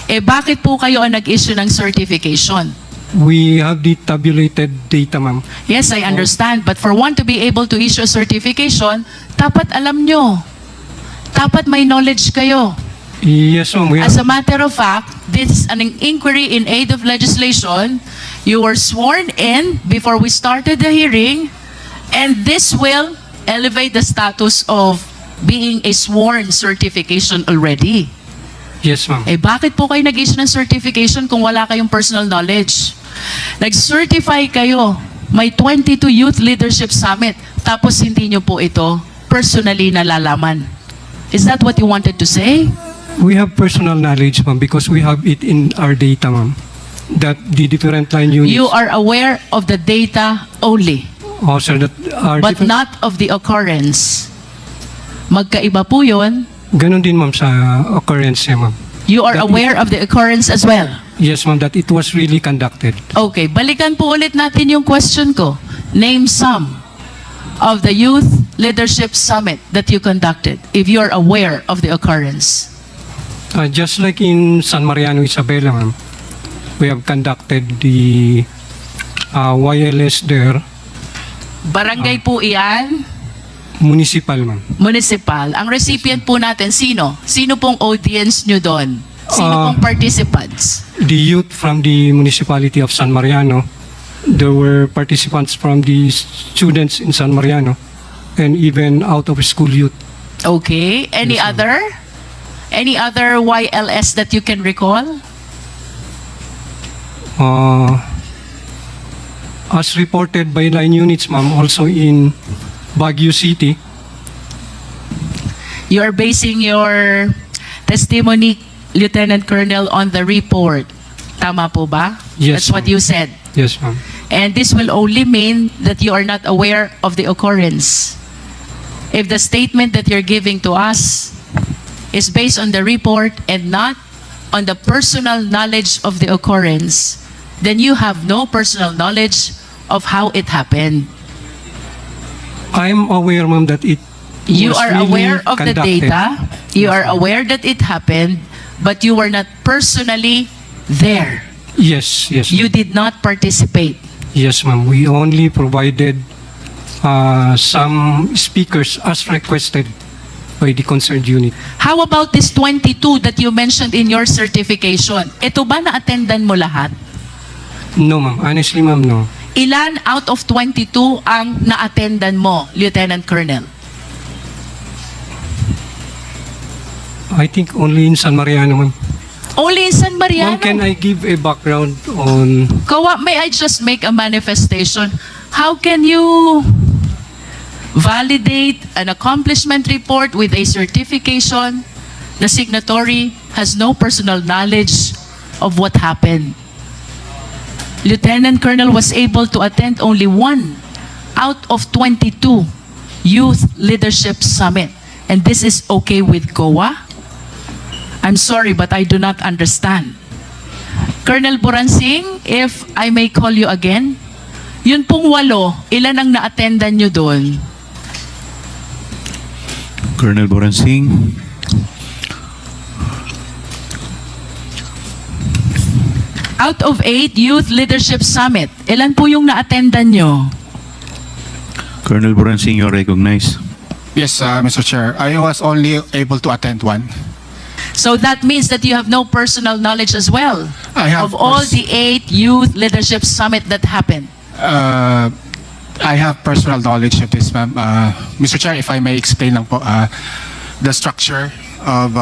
Bakit po kayo ang nag-issue ng certification? we have the tabulated data, ma'am. Yes, I understand. But for one to be able to issue a certification, dapat alam nyo. Dapat may knowledge kayo. Yes, ma'am. We As have, a matter of fact, this is an inquiry in aid of legislation. You were sworn in before we started the hearing, and this will elevate the status of being a sworn certification already. yes, ma'am. Bakit po kayo nag-issue ng certification kung wala kayong personal knowledge? Nag-certify kayo, may 22 Youth Leadership Summit, tapos hindi nyo po ito personally nalalaman. Is that what you wanted to say? We have personal knowledge, ma'am, because we have it in our data, ma'am. That the different line units. You are aware of the data only, Oh, sir, that are but different. not of the occurrence. Magkaiba po yun. Ganon din, ma'am, sa occurrence, ma'am. You are That aware of the occurrence as well. Yes, ma'am, that it was really conducted. Okay, balikan po ulit natin yung question ko. Name some of the Youth Leadership Summit that you conducted, if you are aware of the occurrence. Just like in San Mariano, Isabela, ma'am, we have conducted the YLS there, Barangay po iyan, municipal, ma'am. municipal. Ang recipient po natin, sino? Sino pong audience nyo doon? Sino pong participants? The youth from the municipality of San Mariano, there were participants from the students in San Mariano, and even out of school youth. Okay, any Yes, ma'am. other? Any other YLS that you can recall? As reported by line units, ma'am, also in Baguio City. You are basing your testimony, Lieutenant Colonel, on the report. Tama po ba? Yes, That's what ma'am. you said. Yes, ma'am. And this will only mean that you are not aware of the occurrence. If the statement that you're giving to us is based on the report and not on the personal knowledge of the occurrence, then you have no personal knowledge of how it happened. I'm aware, ma'am, that it You was are really aware of the conducted. data, you are aware that it happened, but you were not personally there. Yes, yes. You did not participate. Yes, ma'am. We only provided some speakers as requested by the concerned unit. How about this 22 that you mentioned in your certification? Ito ba na-attendan mo lahat? No, ma'am. Honestly, ma'am, no. Ilan out of 22 ang na-attendan mo, Lieutenant Colonel? I think only in San Mariano, ma'am. Only in San Mariano? Ma'am, can I give a background on... Kawa, may I just make a manifestation? How can you validate an accomplishment report with a certification? The signatory has no personal knowledge of what happened. Lieutenant Colonel was able to attend only 1 out of 22 Youth Leadership Summit. And this is okay with COA? I'm sorry, but I do not understand. Colonel Boransing, if I may call you again, yun pong 8, ilan ang na-attendan nyo doon? Colonel Boransing. Out of 8 Youth Leadership Summit, ilan po yung na-attendan nyo? Colonel Boransing, you are recognized. Yes, Mr. Chair. I was only able to attend one. So that means that you have no personal knowledge as well I have of all the 8 Youth Leadership Summit that happened. I have personal knowledge of this, ma'am. Mr. Chair, if I may explain lang po, the structure of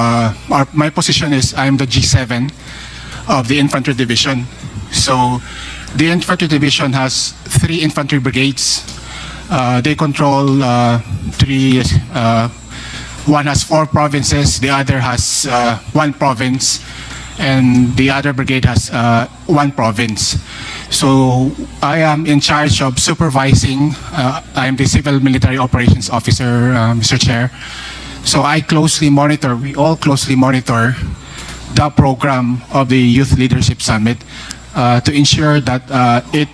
my position is I'm the G7 of the Infantry Division. So the Infantry Division has 3 infantry brigades. They control 3, one has 4 provinces, the other has 1 province, and the other brigade has 1 province. So I am in charge of supervising. I am the Civil Military Operations Officer, Mr. Chair. So I closely monitor, we all closely monitor the program of the Youth Leadership Summit to ensure that it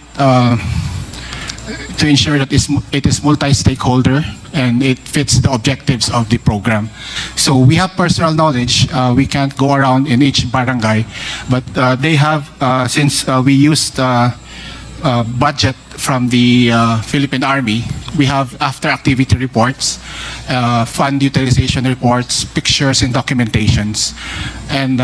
is multi-stakeholder and it fits the objectives of the program. So we have personal knowledge. We can't go around in each barangay, but they have, since we used budget from the Philippine Army, we have after activity reports, fund utilization reports, pictures and documentations. And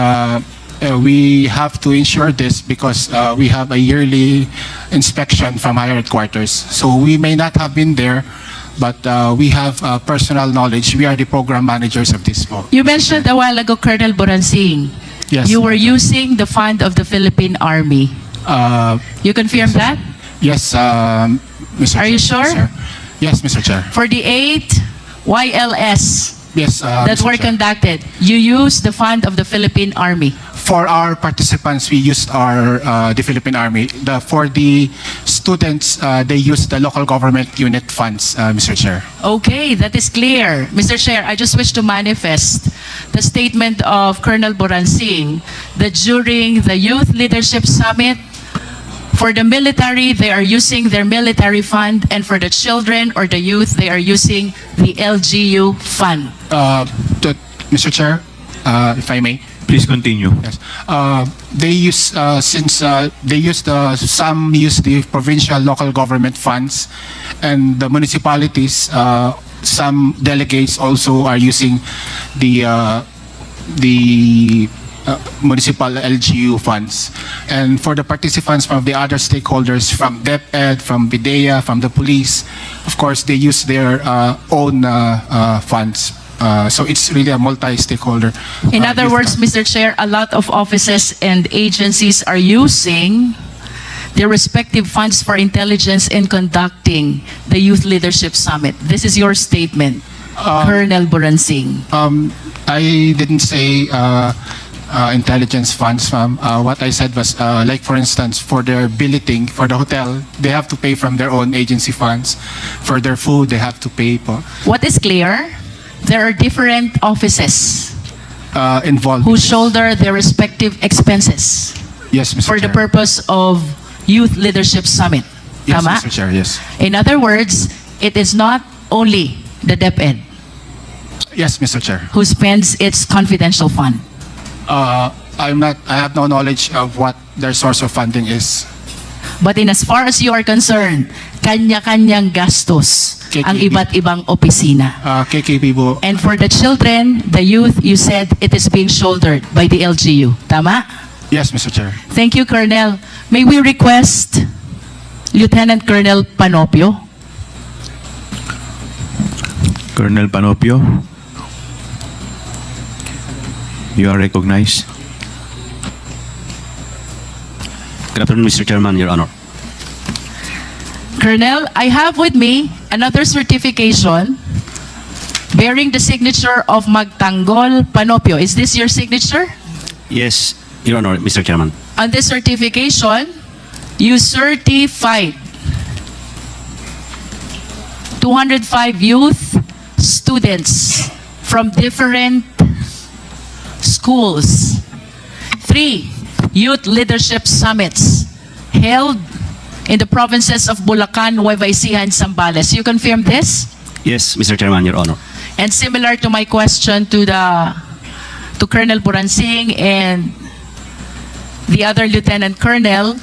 we have to ensure this because we have a yearly inspection from higher headquarters. So we may not have been there, but we have personal knowledge. We are the program managers of this po. You mentioned a while ago, Colonel Boransing, Yes. you were using the fund of the Philippine Army. You confirm that? Yes, Mr. Are you Chair. sure? Yes, Mr. Chair. For the 8 YLS Yes, that Mr. were Chair. conducted, you used the fund of the Philippine Army. For our participants, we used the Philippine Army. For the students, they used the local government unit funds, Mr. Chair. Okay, that is clear. Mr. Chair, I just wish to manifest the statement of Colonel Boransing that during the Youth Leadership Summit, for the military, they are using their military fund, and for the children or the youth, they are using the LGU fund. Mr. Chair, if I may. Please continue. Yes. They use some use the provincial local government funds, and the municipalities. Some delegates also are using the municipal LGU funds. And for the participants from the other stakeholders, from DepEd, from BIDEA, from the police, of course, they use their own funds. So it's really a multi-stakeholder. In other words, Mr. Chair, a lot of offices and agencies are using their respective funds for intelligence in conducting the Youth Leadership Summit. This is your statement, Colonel Boransing. I didn't say intelligence funds, ma'am. What I said was, like for instance, for their billeting, for the hotel, they have to pay from their own agency funds. For their food, they have to pay po. What is clear, there are different offices Involved. who shoulder their respective expenses Yes, Mr. for the Chair. purpose of Youth Leadership Summit. Yes, Tama? Mr. Chair, yes. In other words, it is not only the DepEd Yes, Mr. Chair. who spends its confidential fund. I have no knowledge of what their source of funding is. But in as far as you are concerned, kanya-kanyang gastos ang KKB. iba't ibang opisina. KKP po. And for the children, the youth, you said it is being shouldered by the LGU. Tama? Yes, Mr. Chair. Thank you, Colonel. May we request Lieutenant Colonel Panopio? Colonel Panopio, you are recognized. Good afternoon, Mr. Chairman, Your Honor. Colonel, I have with me another certification bearing the signature of Magtanggol Panopio. Is this your signature? Yes, Your Honor, Mr. Chairman. On this certification, you certified 205 youth students from different schools. 3 youth leadership summits held in the provinces of Bulacan, Nueva Ecija, and Zambales. You confirm this? Yes, Mr. Chairman, Your Honor. And similar to my question to Colonel Boransing and the other Lieutenant Colonel,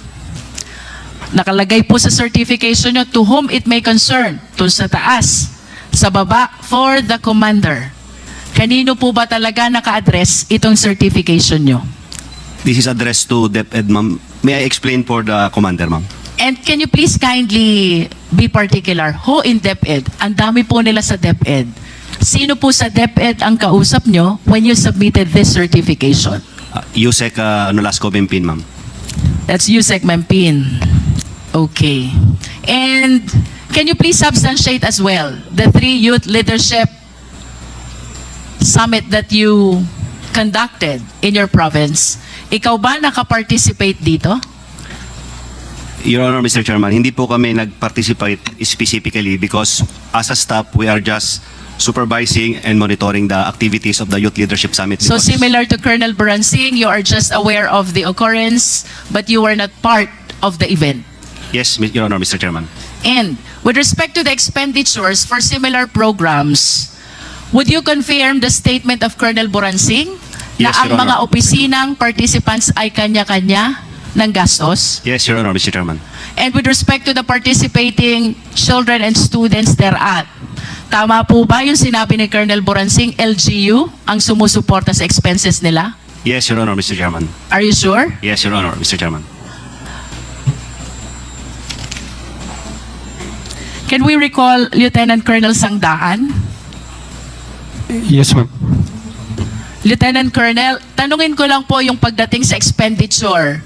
nakalagay po sa certification nyo, to whom it may concern, to sa taas, sa baba, for the commander. Kanino po ba talaga naka-address itong certification nyo? This is addressed to DepEd, ma'am. May I explain for the commander, ma'am? And can you please kindly be particular? Who in DepEd? Ang dami po nila sa DepEd. Sino po sa DepEd ang kausap nyo when you submitted this certification? Yusek Nolasco Bempin, ma'am. That's Yusek Mempin. Okay. And can you please substantiate as well the 3 youth leadership summit that you conducted in your province? Ikaw ba nakaparticipate dito? Your Honor, Mr. Chairman, hindi po kami nag-participate specifically because as a staff, we are just supervising and monitoring the activities of the Youth Leadership Summit. So because- similar to Colonel Buransing, you are just aware of the occurrence, but you were not part of the event. Yes, Your Honor, Mr. Chairman. And with respect to the expenditures for similar programs, would you confirm the statement of Colonel Buransing na Yes, ang Your mga Honor. opisinang participants ay kanya-kanya ng gastos? Yes, Your Honor, Mr. Chairman. And with respect to the participating children and students thereat, tama po ba yung sinabi ni Colonel Buransing, LGU ang sumusuporta sa expenses nila? Yes, Your Honor, Mr. Chairman. Are you sure? Yes, Your Honor, Mr. Chairman. Can we recall Lieutenant Colonel Sangdaan? Yes, ma'am. Lieutenant Colonel, tanungin ko lang po yung pagdating sa expenditure.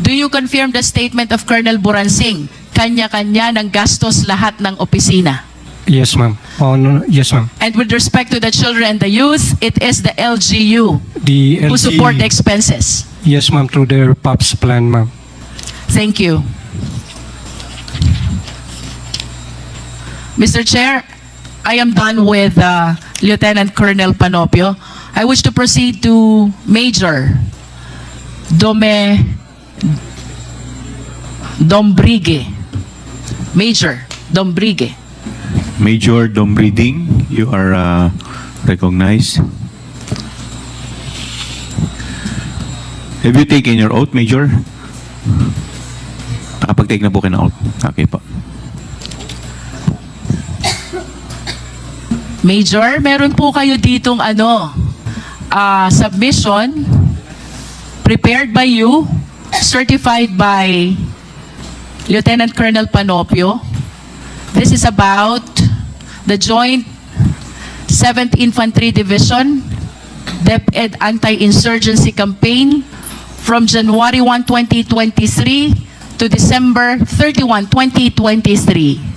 Do you confirm the statement of Colonel Buransing? Kanya-kanya ng gastos lahat ng opisina. Yes, ma'am. Oh, no, yes, ma'am. And with respect to the children and the youth, it is the LGU The who support the LG, expenses. yes, ma'am, through their POPs plan, ma'am. Thank you. Mr. Chair, I am done with Lieutenant Colonel Panopio. I wish to proceed to Major Dombrigue. Major Dombrigue. Major Dombriding, you are recognized. Have you taken your oath, Major? Nakapag-take na po kayo ng oath. Okay po. Major, meron po kayo ditong submission prepared by you, certified by Lieutenant Colonel Panopio. This is about the Joint 7th Infantry Division DepEd Anti-Insurgency Campaign from January 1, 2023 to December 31, 2023.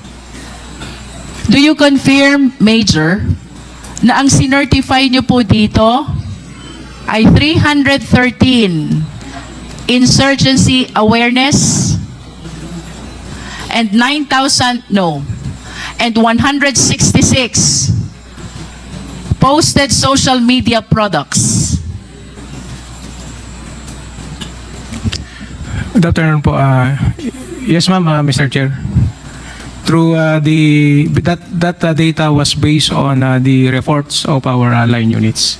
Do you confirm, Major, na ang sinertify niyo po dito ay 313 insurgency awareness and 166 posted social media products? Good afternoon po. Yes, ma'am, Mr. Chair. Through that data was based on the reports of our line units.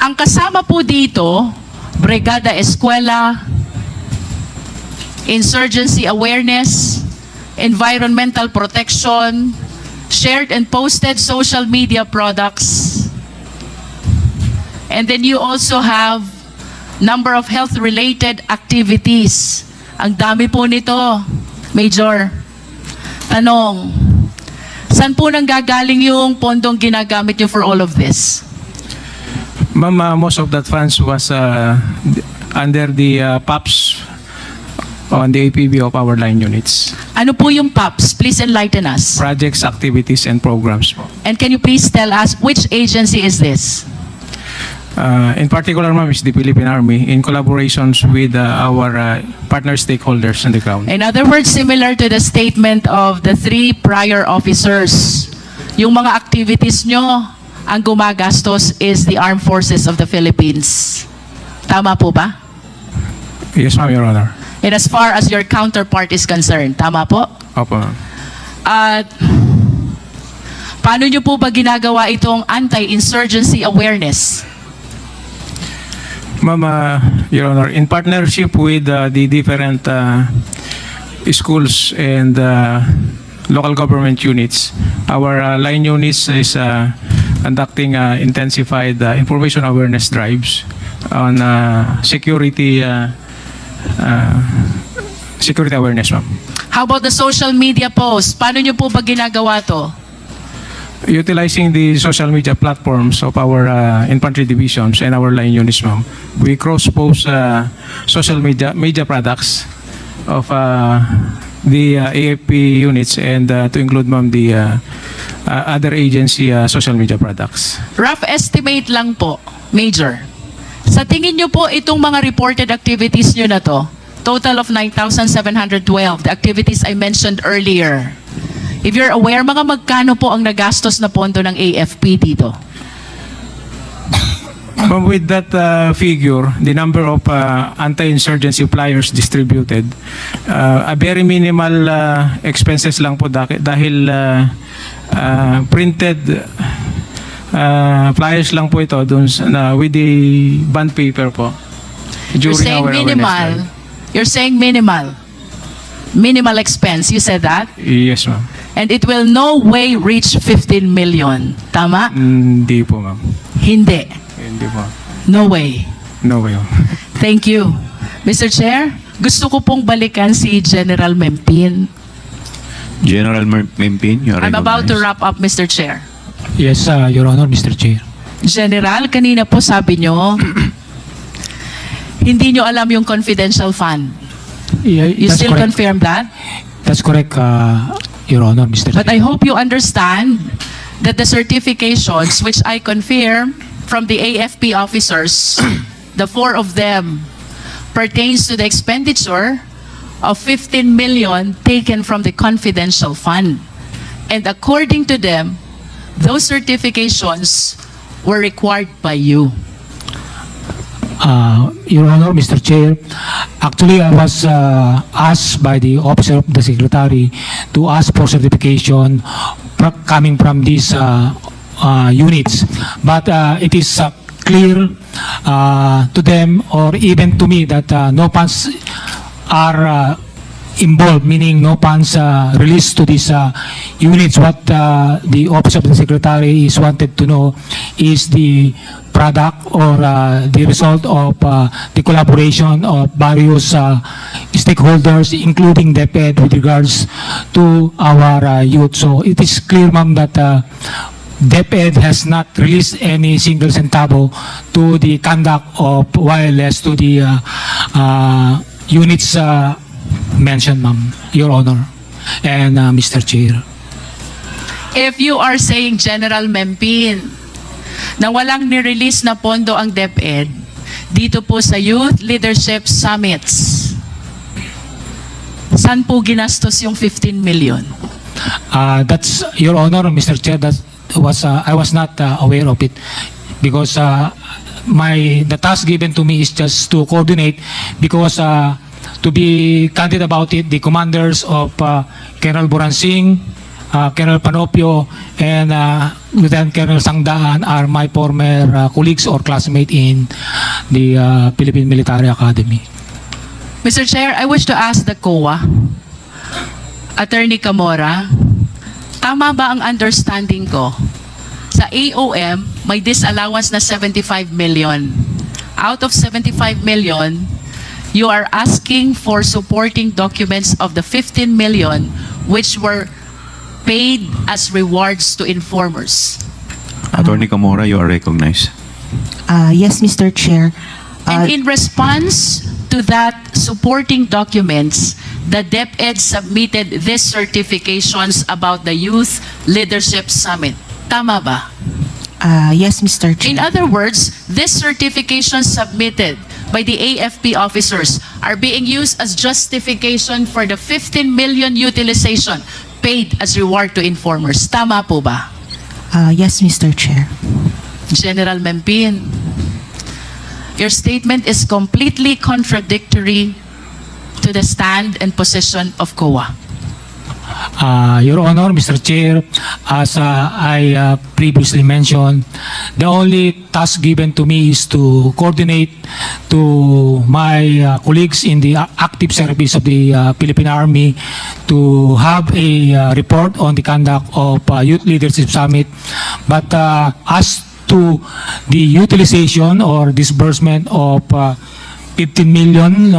Ang kasama po dito, Brigada Eskwela, insurgency awareness, environmental protection, shared and posted social media products. And then you also have number of health-related activities. Ang dami po nito, Major. Tanong, saan po nanggagaling yung pondong ginagamit nyo for all of this? Ma'am, most of that funds was under the POPs on the APB of our line units. Ano po yung POPs? Please enlighten us. Projects, activities, and programs po. And can you please tell us which agency is this? In particular, ma'am, is the Philippine Army in collaborations with our partner stakeholders on the ground. In other words, similar to the statement of the three prior officers, yung mga activities nyo, ang gumagastos is the Armed Forces of the Philippines. Tama po ba? Yes, ma'am, Your Honor. And as far as your counterpart is concerned, tama po? Opo, ma'am. At paano nyo po ba ginagawa itong anti-insurgency awareness? Ma'am, Your Honor, in partnership with the different schools and local government units, our line units is conducting intensified information awareness drives on security awareness, ma'am. How about the social media posts? Paano nyo po ba ginagawa to? Utilizing the social media platforms of our infantry divisions and our line units, ma'am, we cross-post social media products of the AFP units and to include, ma'am, the other agency social media products. Rough estimate lang po, Major. Sa tingin nyo po itong mga reported activities nyo na to, total of 9,712, the activities I mentioned earlier, If you're aware, mga magkano po ang nagastos na pondo ng AFP dito? But with that figure, the number of anti-insurgency flyers distributed, a very minimal expenses lang po dahil printed flyers lang po ito dun with the bond paper po. You're saying minimal. You're saying minimal. Minimal expense. You said that? Yes, ma'am. And it will no way reach 15 million. Tama? Hindi po, ma'am. Hindi. Hindi po. No way. No way, ma'am. Thank you. Mr. Chair, gusto ko pong balikan si General Mempin. General Mempin, you are I'm about to recognized. wrap up, Mr. Chair. Yes, Your Honor, Mr. Chair. General, kanina po sabi nyo, hindi nyo alam yung confidential fund. Yeah, You that's still correct. confirm that? That's correct, Your Honor, Mr. But Chair. I hope you understand that the certifications, which I confirm from the AFP officers, the 4 of them, pertains to the expenditure of 15 million taken from the confidential fund. And according to them, those certifications were required by you. Your Honor, Mr. Chair, actually I was asked by the officer of the Secretary to ask for certification coming from these units. But it is clear to them or even to me that no funds are involved, meaning no funds released to these units. What the Office of the Secretary is wanted to know is the product or the result of the collaboration of various stakeholders, including DepEd, with regards to our youth. So it is clear, ma'am, that DepEd has not released any single centavo to the conduct of wireless to the units mentioned, ma'am, Your Honor, and Mr. Chair. If you are saying, General Mempin, na walang nirelease na pondo ang DepEd dito po sa Youth Leadership Summits, saan po ginastos yung 15 million? That's, Your Honor, Mr. Chair, that was I was not aware of it because the task given to me is just to coordinate because to be candid about it, the commanders of Colonel Boransing, Colonel Panopio, and Lieutenant Colonel Sangdaan are my former colleagues or classmates in the Philippine Military Academy. Mr. Chair, I wish to ask the COA, Attorney Camora, tama ba ang understanding ko? Sa AOM, may disallowance na 75 million. Out of 75 million, you are asking for supporting documents of the 15 million which were paid as rewards to informers. Attorney Camora, you are recognized. Yes, Mr. Chair. And in response to that supporting documents, the DepEd submitted these certifications about the Youth Leadership Summit. Tama ba? Yes, Mr. Chair. In other words, these certifications submitted by the AFP officers are being used as justification for the 15 million utilization paid as reward to informers. Tama po ba? Yes, Mr. Chair. General Mempin, your statement is completely contradictory to the stand and position of COA. Your Honor, Mr. Chair, as I previously mentioned, the only task given to me is to coordinate to my colleagues in the active service of the Philippine Army to have a report on the conduct of Youth Leadership Summit. But as to the utilization or disbursement of 15 million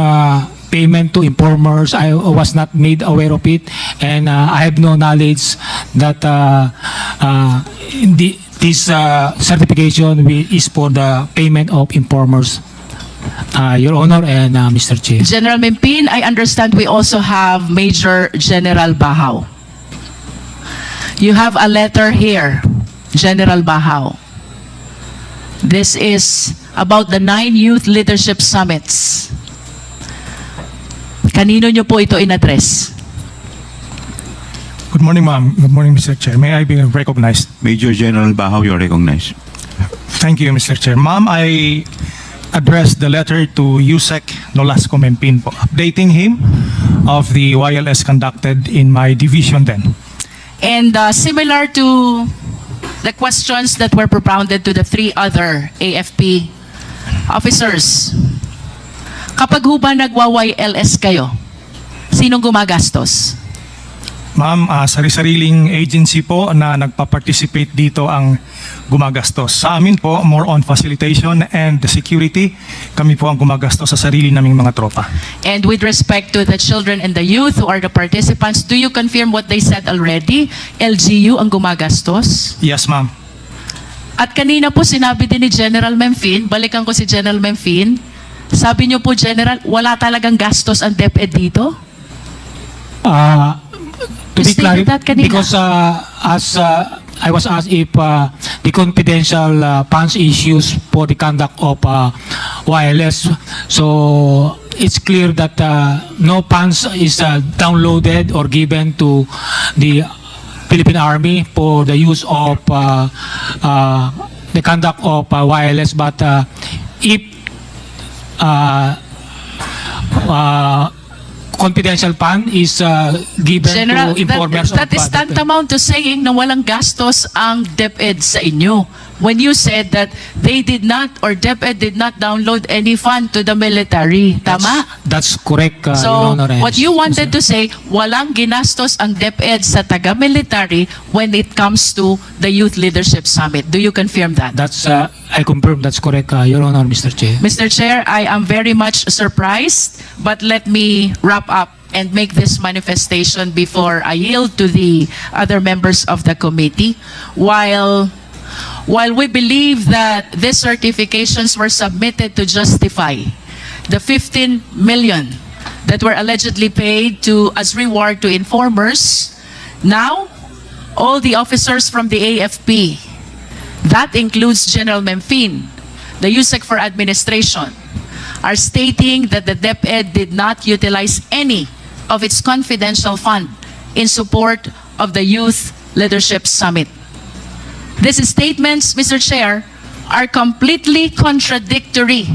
payment to informers, I was not made aware of it, and I have no knowledge that this certification is for the payment of informers, Your Honor and Mr. Chair. General Mempin, I understand we also have Major General Bahaw. You have a letter here, General Bahaw. This is about the 9 Youth Leadership Summits. Kanino nyo po ito in-address? Good morning, ma'am. Good morning, Mr. Chair. May I be recognized? Major General Bahaw, you're recognized. Thank you, Mr. Chair. Ma'am, I addressed the letter to Yusek Nolasco Mempin po, updating him of the YLS conducted in my division then. And similar to the questions that were propounded to the 3 other AFP officers, kapag ho ba nagwa-YLS kayo, sinong gumagastos? Ma'am, sari-sariling agency po na nagpa-participate dito ang gumagastos. Sa amin po, more on facilitation and the security, kami po ang gumagastos sa sarili naming mga tropa. And with respect to the children and the youth who are the participants, do you confirm what they said already? LGU ang gumagastos? Yes, ma'am. At kanina po sinabi din ni General Memphin, balikan ko si General Memphin, sabi niyo po, General, wala talagang gastos ang DepEd dito? To You be stated clear, that kanina. because as I was asked if the confidential funds issues for the conduct of wireless, so it's clear that no funds is downloaded or given to the Philippine Army for the use of the conduct of wireless, but if confidential fund is given General, to informers that is of tantamount to saying na walang gastos ang DepEd sa inyo. When you said that they did not or DepEd did not download any fund to the military. Tama? That's correct, Your So, Honor. what you wanted to say, walang ginastos ang DepEd sa taga-military when it comes to the Youth Leadership Summit. Do you confirm that? That's I confirm that's correct, Your Honor, Mr. Chair. Mr. Chair, I am very much surprised, but let me wrap up and make this manifestation before I yield to the other members of the committee. While we believe that these certifications were submitted to justify the 15 million that were allegedly paid as reward to informers, now all the officers from the AFP, that includes General Memphin, the USEC for Administration, are stating that the DepEd did not utilize any of its confidential fund in support of the Youth Leadership Summit. These statements, Mr. Chair, are completely contradictory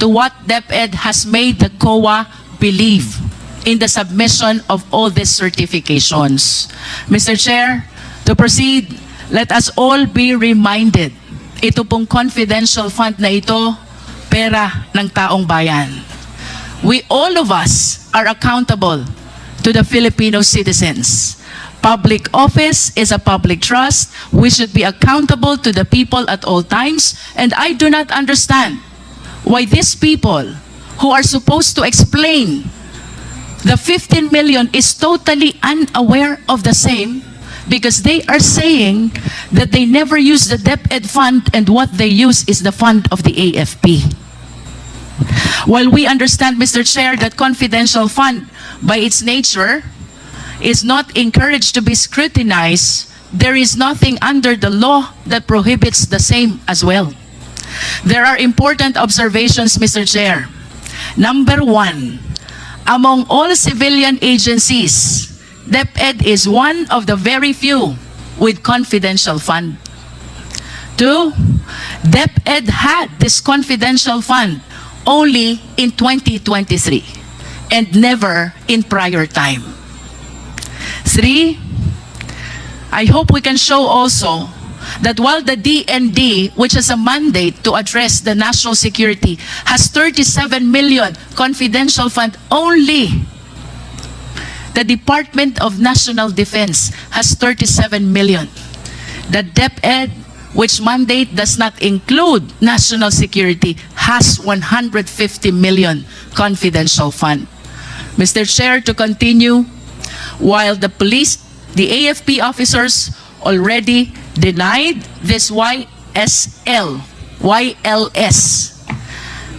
to what DepEd has made the COA believe in the submission of all these certifications. Mr. Chair, to proceed, let us all be reminded, ito pong confidential fund na ito, pera ng taong bayan. We all of us are accountable to the Filipino citizens. Public office is a public trust. We should be accountable to the people at all times. And I do not understand why these people who are supposed to explain the 15 million is totally unaware of the same, because they are saying that they never use the DepEd fund and what they use is the fund of the AFP. While we understand, Mr. Chair, that confidential fund by its nature is not encouraged to be scrutinized, there is nothing under the law that prohibits the same as well. There are important observations, Mr. Chair. Number 1, among all civilian agencies, DepEd is one of the very few with confidential fund. 2, DepEd had this confidential fund only in 2023 and never in prior time. 3, I hope we can show also that while the DND, which has a mandate to address the national security, has 37 million confidential fund only, the Department of National Defense has 37 million. The DepEd, which mandate does not include national security, has 150 million confidential fund. Mr. Chair, to continue, while the police, the AFP officers already denied this YLS,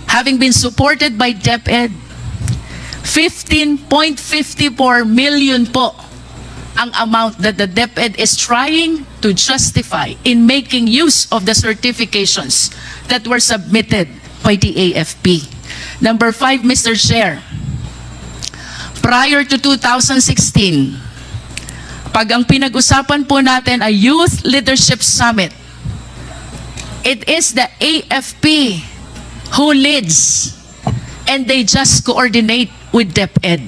having been supported by DepEd, 15.54 million po ang amount that the DepEd is trying to justify in making use of the certifications that were submitted by the AFP. Number 5, Mr. Chair, prior to 2016, Pag ang pinag-usapan po natin ay Youth Leadership Summit, it is the AFP who leads and they just coordinate with DepEd.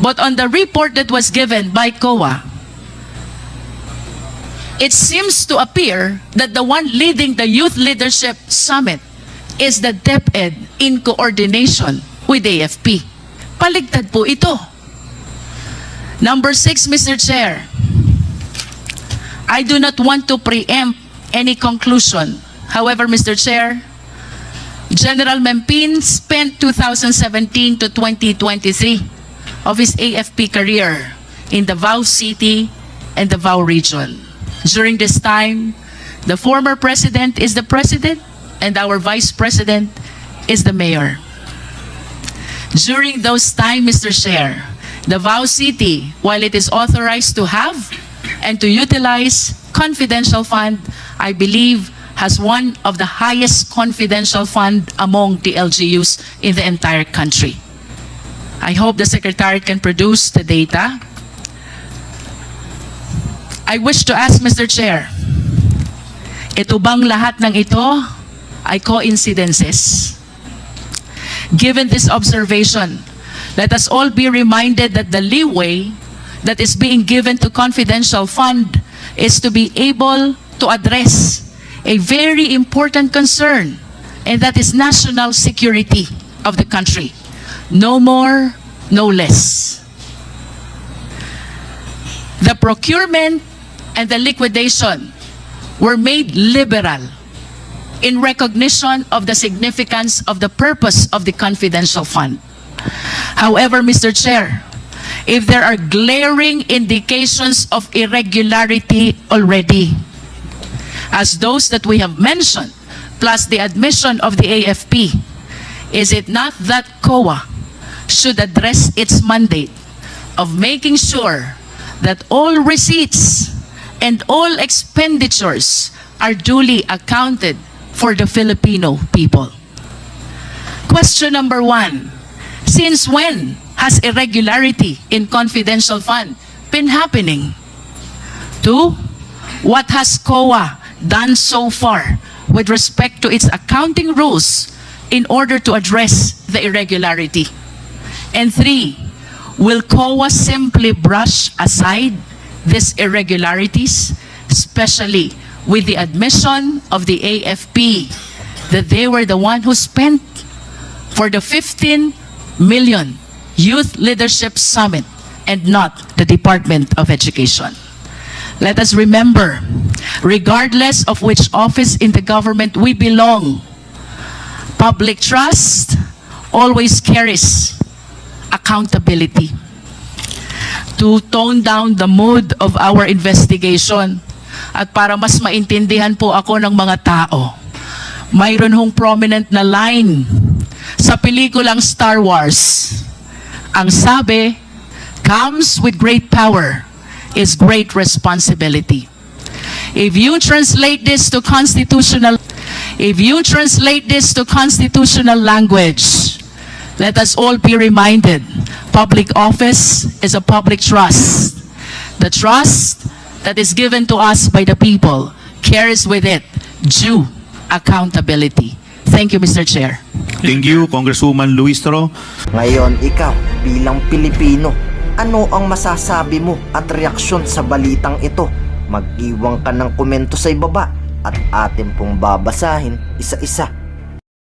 But on the report that was given by COA, it seems to appear that the one leading the Youth Leadership Summit is the DepEd in coordination with AFP. Paligtad po ito. Number 6, Mr. Chair, I do not want to preempt any conclusion. However, Mr. Chair, General Mempin spent 2017 to 2023 of his AFP career in Davao City and Davao region. During this time, the former president is the president and our vice president is the mayor. During those time, Mr. Chair, Davao City, while it is authorized to have and to utilize confidential fund, I believe has one of the highest confidential fund among the LGUs in the entire country. I hope the Secretariat can produce the data. I wish to ask Mr. Chair, ito bang lahat ng ito ay coincidences? Given this observation, let us all be reminded that the leeway that is being given to confidential fund is to be able to address a very important concern, and that is national security of the country. No more, no less. The procurement and the liquidation were made liberal in recognition of the significance of the purpose of the confidential fund. However, Mr. Chair, if there are glaring indications of irregularity already, as those that we have mentioned, plus the admission of the AFP, is it not that COA should address its mandate of making sure that all receipts and all expenditures are duly accounted for the Filipino people? Question number 1, since when has irregularity in confidential fund been happening? 2, what has COA done so far with respect to its accounting rules in order to address the irregularity? And 3, will COA simply brush aside these irregularities, especially with the admission of the AFP that they were the one who spent for the 15 million Youth Leadership Summit and not the Department of Education? Let us remember, regardless of which office in the government we belong, public trust always carries accountability. To tone down the mood of our investigation at para mas maintindihan po ako ng mga tao, mayroon hong prominent na line sa pelikulang Star Wars. Ang sabi, comes with great power is great responsibility. If you translate this to constitutional language, let us all be reminded, public office is a public trust. The trust that is given to us by the people carries with it due accountability. Thank you, Mr. Chair. Thank you, Congresswoman Luistro. Ngayon, ikaw bilang Pilipino, ano ang masasabi mo at reaksyon sa balitang ito? Mag-iwan ka ng komento sa ibaba at atin pong babasahin isa-isa.